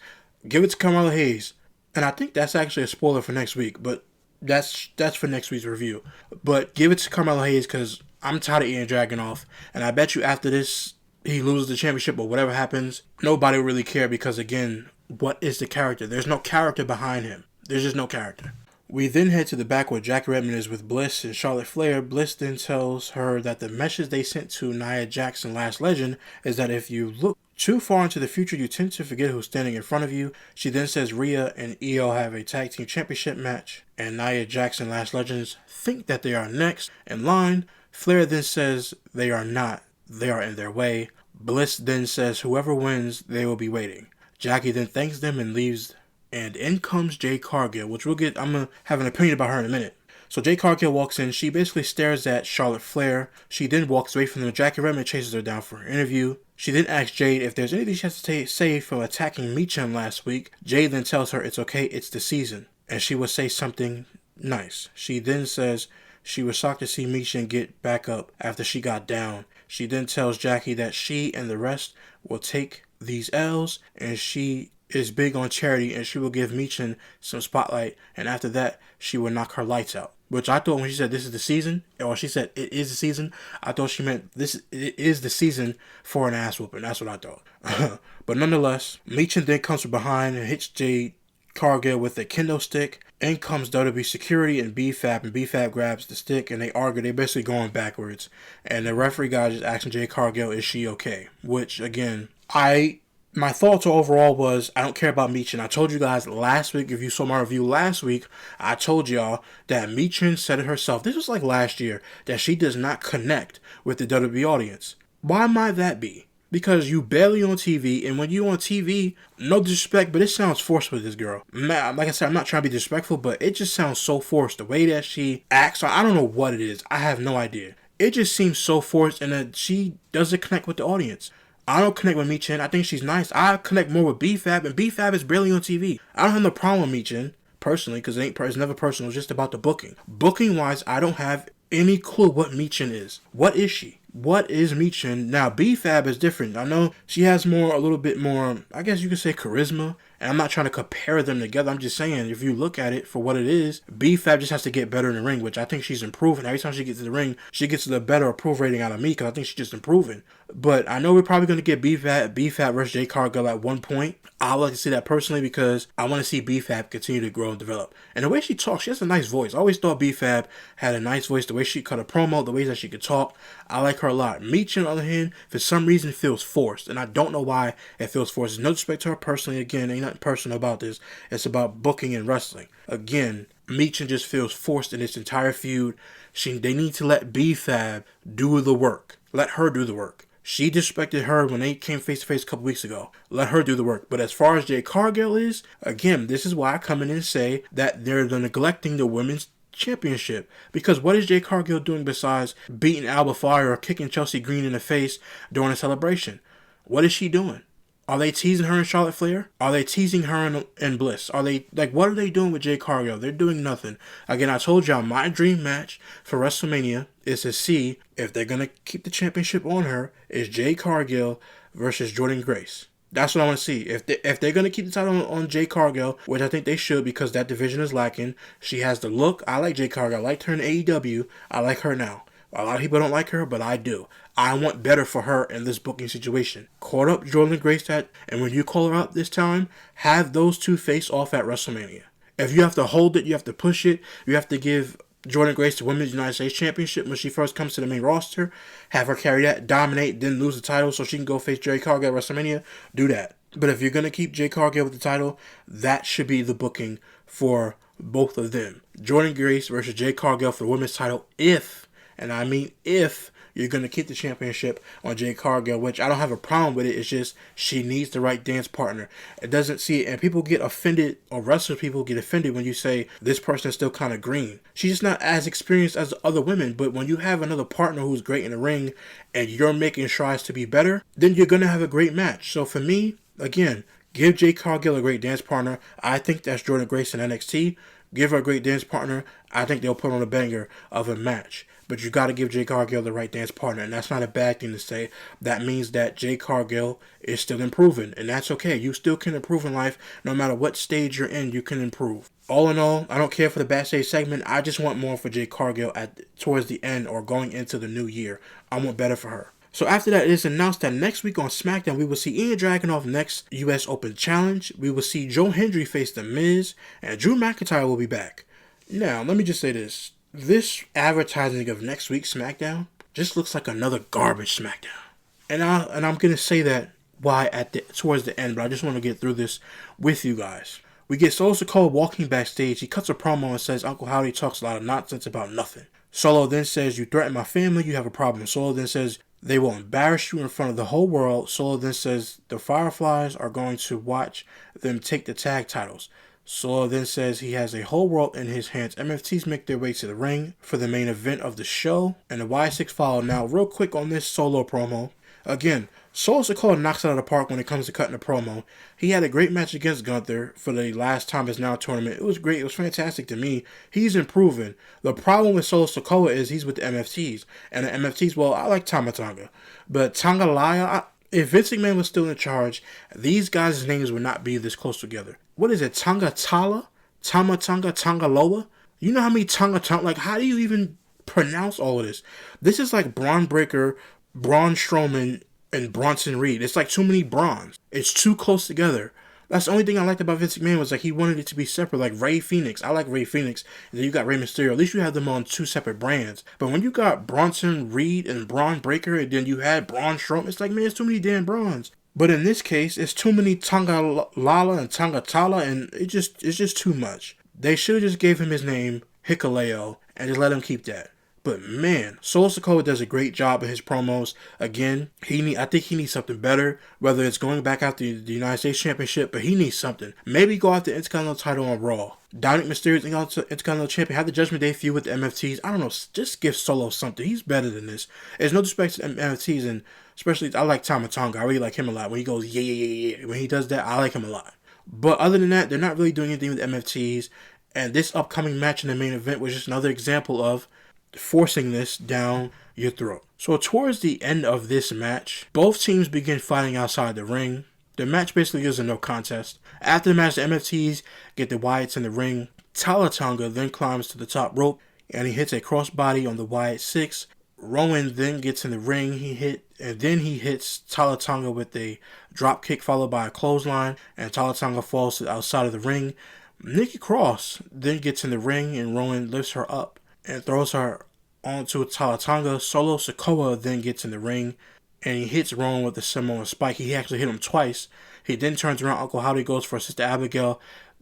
Give it to Carmelo Hayes. And I think that's actually a spoiler for next week, but that's for next week's review. But give it to Carmelo Hayes because I'm tired of Ian Dragunov. And I bet you after this, he loses the championship or whatever happens, nobody will really care because, again, what is the character? There's no character behind him. There's just no character. We then head to the back where Jackie Redmond is with Bliss and Charlotte Flair. Bliss then tells her that the message they sent to Nia Jax and Last Legend is that if you look too far into the future, you tend to forget who's standing in front of you. She then says Rhea and Io have a tag team championship match, and Nia Jax and Last Legends think that they are next in line. Flair then says they are not. They are in their way. Bliss then says whoever wins, they will be waiting. Jackie then thanks them and leaves. And in comes Jade Cargill, which I'm going to have an opinion about her in a minute. So Jade Cargill walks in. She basically stares at Charlotte Flair. She then walks away from them. Jackie Redmond chases her down for an interview. She then asks Jade if there's anything she has to say from attacking Meechum last week. Jade then tells her it's okay, it's the season. And she will say something nice. She then says she was shocked to see Meechum get back up after she got down. She then tells Jackie that she and the rest will take these L's and she is big on charity and she will give Meechin some spotlight, and after that she will knock her lights out. Which I thought when she said this is the season, or she said it is the season, I thought she meant it is the season for an ass whooping. That's what I thought. But nonetheless, Meechin then comes from behind and hits Jade Cargill with a kendo stick. In comes WWE security and BFAB, and BFAB grabs the stick and they argue. They're basically going backwards, and the referee guy just asking Jade Cargill, is she okay? Which again, I My thoughts overall was I don't care about Michin. I told you guys last week, if you saw my review last week, I told y'all that Michin said it herself. This was like last year, that she does not connect with the WWE audience. Why might that be? Because you barely on TV, and when you on TV, no disrespect, but it sounds forced with this girl. Like I said, I'm not trying to be disrespectful, but it just sounds so forced. The way that she acts, I don't know what it is. I have no idea. It just seems so forced, and that she doesn't connect with the audience. I don't connect with Michin. I think she's nice. I connect more with BFAB, and BFAB is barely on TV. I don't have no problem with Michin, personally, because it's never personal. It's just about the booking. Booking-wise, I don't have any clue what Michin is. What is she? What is Michin? Now, BFAB is different. I know she has a little bit more, I guess you could say, charisma. And I'm not trying to compare them together. I'm just saying, if you look at it for what it is, BFAB just has to get better in the ring, which I think she's improving. Every time she gets to the ring, she gets the better approval rating out of me, because I think she's just improving. But I know we're probably going to get BFAB versus Jade Cargill at one point. I would like to see that personally, because I want to see BFAB continue to grow and develop. And the way she talks, she has a nice voice. I always thought BFAB had a nice voice. The way she cut a promo, the way that she could talk, I like her a lot. Michin, on the other hand, for some reason feels forced. And I don't know why it feels forced. There's no respect to her personally. Again, ain't nothing personal about this. It's about booking and wrestling. Again, Michin just feels forced in this entire feud. They need to let BFAB do the work. Let her do the work. She disrespected her when they came face to face a couple weeks ago. Let her do the work. But as far as Jade Cargill is, again, this is why I come in and say that they're neglecting the women's championship. Because what is Jade Cargill doing besides beating Alba Fire or kicking Chelsea Green in the face during a celebration? What is she doing? Are they teasing her and Charlotte Flair? Are they teasing her and Bliss? What are they doing with Jade Cargill? They're doing nothing. Again, I told y'all my dream match for WrestleMania is to see if they're going to keep the championship on her, is Jade Cargill versus Jordynne Grace. That's what I want to see. If they're going to keep the title on Jade Cargill, which I think they should, because that division is lacking. She has the look. I like Jade Cargill. I liked her in AEW. I like her now. A lot of people don't like her, but I do. I want better for her in this booking situation. Call up Jordynne Grace, and when you call her up this time, have those two face off at WrestleMania. If you have to hold it, you have to push it, you have to give Jordynne Grace the Women's United States Championship when she first comes to the main roster, have her carry that, dominate, then lose the title so she can go face Jade Cargill at WrestleMania, do that. But if you're going to keep Jade Cargill with the title, that should be the booking for both of them. Jordynne Grace versus Jade Cargill for the women's title, and I mean if you're going to keep the championship on Jade Cargill, which I don't have a problem with it. It's just she needs the right dance partner. It doesn't see it, and people get offended, or wrestlers people get offended when you say this person is still kind of green. She's just not as experienced as other women, but when you have another partner who's great in the ring and you're making strides to be better, then you're going to have a great match. So for me, again, give Jade Cargill a great dance partner. I think that's Jordynne Grace in NXT. Give her a great dance partner. I think they'll put on a banger of a match. But you got to give Jade Cargill the right dance partner, and that's not a bad thing to say. That means that Jade Cargill is still improving, and that's okay. You still can improve in life. No matter what stage you're in, you can improve. All in all, I don't care for the backstage segment. I just want more for Jade Cargill towards the end or going into the new year. I want better for her. So after that, it is announced that next week on SmackDown, we will see Ilya Dragunov next US Open Challenge. We will see Joe Hendry face The Miz, and Drew McIntyre will be back. Now, let me just say this. This advertising of next week's SmackDown just looks like another garbage SmackDown. And I'm going to say that towards the end, but I just want to get through this with you guys. We get Solo Sikoa walking backstage. He cuts a promo and says Uncle Howdy talks a lot of nonsense about nothing. Solo then says, "You threaten my family, you have a problem." Solo then says, "They will embarrass you in front of the whole world." Solo then says, "The Fireflies are going to watch them take the tag titles." Solo then says he has a whole world in his hands. MFTs make their way to the ring for the main event of the show, and the Y6 follow. Now, real quick on this Solo promo. Again, Solo Sikoa knocks it out of the park when it comes to cutting a promo. He had a great match against Gunther for the last Time Is Now tournament. It was great. It was fantastic to me. He's improving. The problem with Solo Sikoa is he's with the MFTs. And the MFTs, well, I like Tama Tonga. But Tonga Laya, if Vince McMahon was still in charge, these guys' names would not be this close together. What is it? Tonga Tala? Tama Tonga? Tonga Loa? You know how many Tonga? Like, how do you even pronounce all of this? This is like Braun Breaker, Braun Strowman, and Bronson Reed. It's like too many Brauns. It's too close together. That's the only thing I liked about Vince McMahon was like he wanted it to be separate, like Rey Fenix. I like Rey Fenix. And then you got Rey Mysterio. At least you have them on two separate brands. But when you got Bronson Reed and Braun Breaker, and then you had Braun Strowman, it's like, man, it's too many damn Brauns. But in this case, it's too many Tonga Lala and Tonga Tala, and it's just too much. They should have just gave him his name, Hikuleo, and just let him keep that. But man, Solo Sikoa does a great job in his promos. Again, I think he needs something better, whether it's going back after the United States Championship, but he needs something. Maybe go after the Intercontinental title on Raw. Dominic Mysterio's Intercontinental Champion, have the Judgment Day feud with the MFTs. I don't know, just give Solo something. He's better than this. There's no disrespect to the MFTs, and especially, I like Tama Tonga. I really like him a lot. When he goes, yeah, yeah, yeah, yeah. When he does that, I like him a lot. But other than that, they're not really doing anything with MFTs. And this upcoming match in the main event was just another example of forcing this down your throat. So towards the end of this match, both teams begin fighting outside the ring. The match basically is a no contest. After the match, the MFTs get the Wyatts in the ring. Tala Tonga then climbs to the top rope and he hits a crossbody on the Wyatt 6. Rowan then gets in the ring. He hits Tala Tonga with a drop kick followed by a clothesline, and Tala Tonga falls to the outside of the ring. Nikki Cross then gets in the ring and Rowan lifts her up and throws her onto Tala Tonga. Solo Sikoa then gets in the ring and he hits Rowan with a Samoan spike. He actually hit him twice. He then turns around. Uncle Howdy goes for Sister Abigail,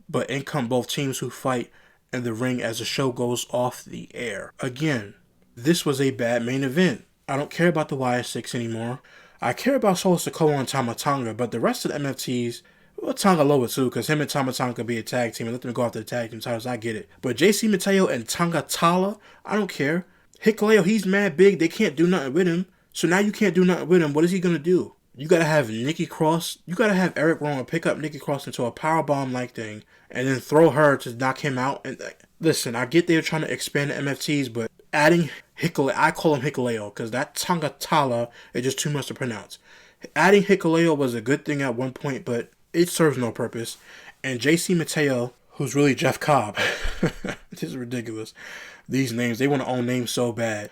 but in come both teams who fight in the ring as the show goes off the air. Again, this was a bad main event. I don't care about the Wyatt 6 anymore. I care about Solo Sikoa and Tama Tonga, but the rest of the MFTs, well, Tonga Loa too, because him and Tama Tonga could be a tag team and let them go after the tag team titles. I get it. But JC Mateo and Tonga Tala, I don't care. Hikuleo, he's mad big. They can't do nothing with him. So now you can't do nothing with him. What is he going to do? You got to have Nikki Cross. You got to have Eric Rowan pick up Nikki Cross into a powerbomb-like thing and then throw her to knock him out. And listen, I get they're trying to expand the MFTs, but adding Hikuleo, I call him Hikuleo because that Tonga Tala is just too much to pronounce. Adding Hikuleo was a good thing at one point, but it serves no purpose. And JC Mateo, who's really Jeff Cobb. This is ridiculous. These names, they want to own names so bad.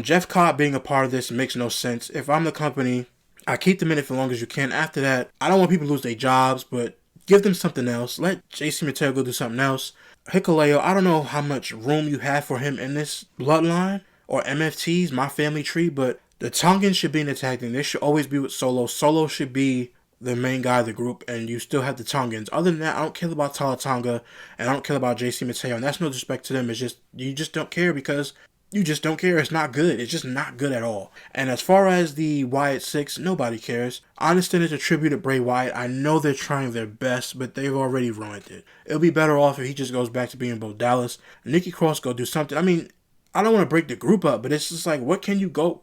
Jeff Cobb being a part of this makes no sense. If I'm the company, I keep them in it for as long as you can. After that, I don't want people to lose their jobs, but give them something else. Let JC Mateo go do something else. Hikuleo, I don't know how much room you have for him in this bloodline or MFTs, my family tree, but the Tongans should be in the tag team. They should always be with Solo. Solo should be the main guy of the group, and you still have the Tongans. Other than that, I don't care about Tala Tonga, and I don't care about JC Mateo, and that's no disrespect to them. It's just, you just don't care because you just don't care. It's not good. It's just not good at all. And as far as the Wyatt 6, nobody cares. I understand it's a tribute to Bray Wyatt. I know they're trying their best, but they've already ruined it. It'll be better off if he just goes back to being Bo Dallas. Nikki Cross go do something. I mean, I don't want to break the group up, but it's just like, what can you do?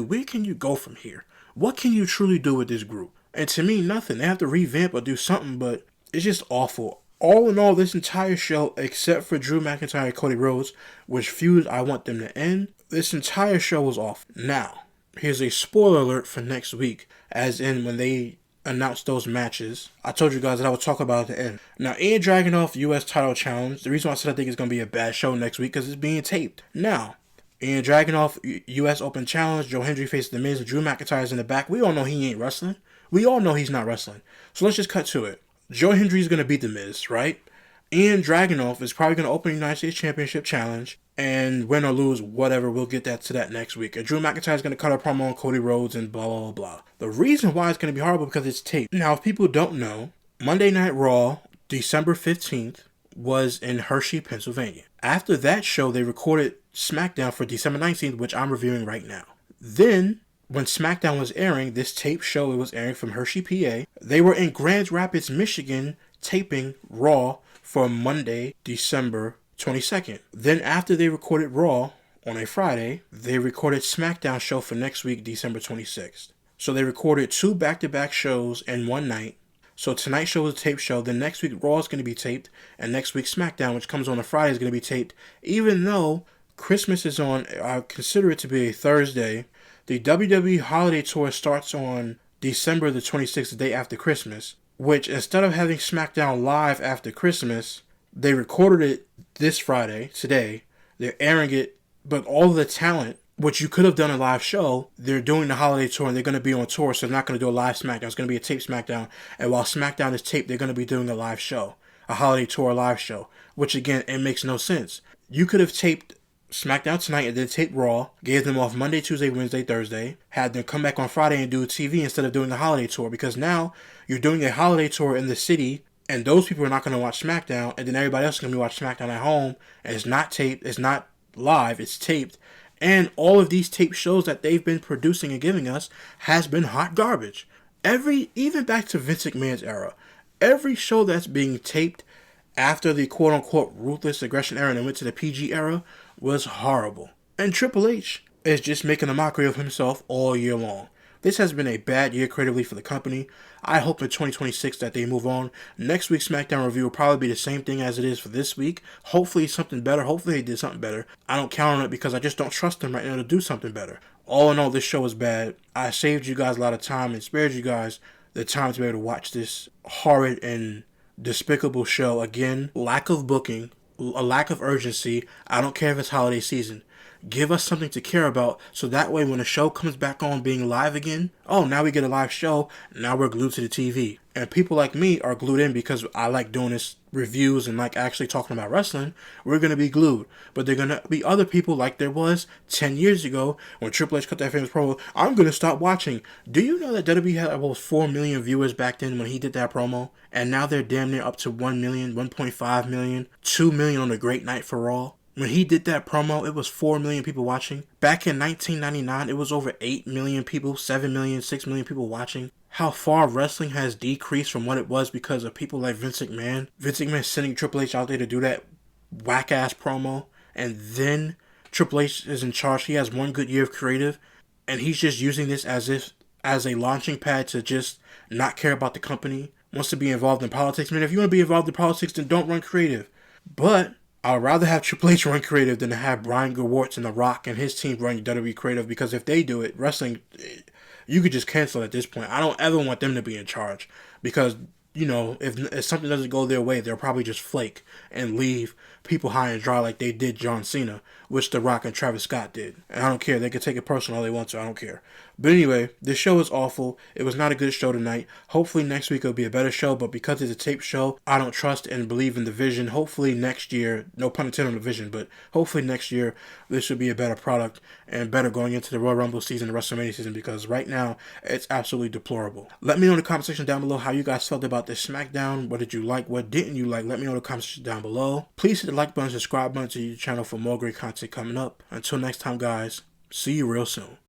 Where can you go from here? What can you truly do with this group? And to me, nothing. They have to revamp or do something, but it's just awful. All in all, this entire show, except for Drew McIntyre and Cody Rhodes, which feuds I want them to end, this entire show was awful. Now, here's a spoiler alert for next week, as in when they announce those matches. I told you guys that I would talk about it at the end. Now, Ian Dragunov US title challenge. The reason why I said I think it's going to be a bad show next week, because it's being taped. Now, Ian Dragunov US Open Challenge. Joe Hendry faces The Miz. Drew McIntyre's in the back. We all know he ain't wrestling. We all know he's not wrestling. So let's just cut to it. Joe Hendry's going to beat The Miz, right? Ian Dragunov is probably going to open the United States Championship Challenge, and win or lose, whatever, we'll get that to that next week. And Drew McIntyre is going to cut a promo on Cody Rhodes and blah, blah, blah. The reason why it's going to be horrible because it's taped. Now, if people don't know, Monday Night Raw, December 15th, was in Hershey, Pennsylvania. After that show, they recorded SmackDown for December 19th, which I'm reviewing right now. Then, when SmackDown was airing, this tape show, it was airing from Hershey, PA. They were in Grand Rapids, Michigan, taping Raw for Monday, December 22nd. Then after they recorded Raw on a Friday, they recorded SmackDown show for next week, December 26th. So they recorded 2 back-to-back shows in one night. So tonight's show is a tape show. Then next week Raw is going to be taped. And next week SmackDown, which comes on a Friday, is going to be taped. Even though Christmas is on, I consider it to be a Thursday. The WWE Holiday Tour starts on December the 26th, the day after Christmas, which instead of having SmackDown live after Christmas, they recorded it this Friday, today. They're airing it, but all of the talent, which you could have done a live show, they're doing the Holiday Tour and they're going to be on tour, so they're not going to do a live SmackDown. It's going to be a taped SmackDown, and while SmackDown is taped, they're going to be doing a live show, a Holiday Tour live show, which again, it makes no sense. You could have taped SmackDown tonight and then taped Raw, gave them off Monday, Tuesday, Wednesday, Thursday, had them come back on Friday and do TV instead of doing the holiday tour, because now you're doing a holiday tour in the city and those people are not going to watch SmackDown, and then everybody else is going to be watching SmackDown at home, and it's not taped, it's not live, it's taped, and all of these taped shows that they've been producing and giving us has been hot garbage. Even back to Vince McMahon's era, every show that's being taped after the quote-unquote ruthless aggression era and went to the PG era was horrible. And Triple H is just making a mockery of himself all year long. This has been a bad year creatively for the company. I hope in 2026 that they move on. Next week's SmackDown review will probably be the same thing as it is for this week. Hopefully something better. Hopefully they did something better. I don't count on it because I just don't trust them right now to do something better. All in all, this show is bad. I saved you guys a lot of time and spared you guys the time to be able to watch this horrid and despicable show. Again, lack of booking, a lack of urgency. I don't care if it's holiday season. Give us something to care about so that way when the show comes back on being live again, oh, now we get a live show, now we're glued to the TV. And people like me are glued in because I like doing this reviews and like actually talking about wrestling. We're going to be glued. But there are going to be other people like there was 10 years ago when Triple H cut that famous promo, I'm going to stop watching. Do you know that WWE had almost 4 million viewers back then when he did that promo? And now they're damn near up to 1 million, 1.5 million, 2 million on a great night for Raw. When he did that promo, it was 4 million people watching. Back in 1999, it was over 8 million people, 7 million, 6 million people watching. How far wrestling has decreased from what it was because of people like Vince McMahon. Vince McMahon sending Triple H out there to do that whack-ass promo. And then Triple H is in charge. He has one good year of creative. And he's just using this as a launching pad to just not care about the company. Wants to be involved in politics. Man, if you want to be involved in politics, then don't run creative. But I'd rather have Triple H run creative than to have Brian Gewirtz and The Rock and his team run WWE creative, because if they do it, wrestling, you could just cancel at this point. I don't ever want them to be in charge because, you know, if something doesn't go their way, they'll probably just flake and leave people high and dry like they did John Cena, which The Rock and Travis Scott did. And I don't care. They can take it personal all they want to. I don't care. But anyway, this show is awful. It was not a good show tonight. Hopefully next week it'll be a better show, but because it's a taped show, I don't trust and believe in the vision. Hopefully next year, no pun intended on the vision, but hopefully next year this should be a better product and better going into the Royal Rumble season and WrestleMania season, because right now it's absolutely deplorable. Let me know in the comment section down below how you guys felt about this SmackDown. What did you like? What didn't you like? Let me know in the comment section down below. Please hit the like button, subscribe button to your channel for more great content coming up. Until next time, guys, see you real soon.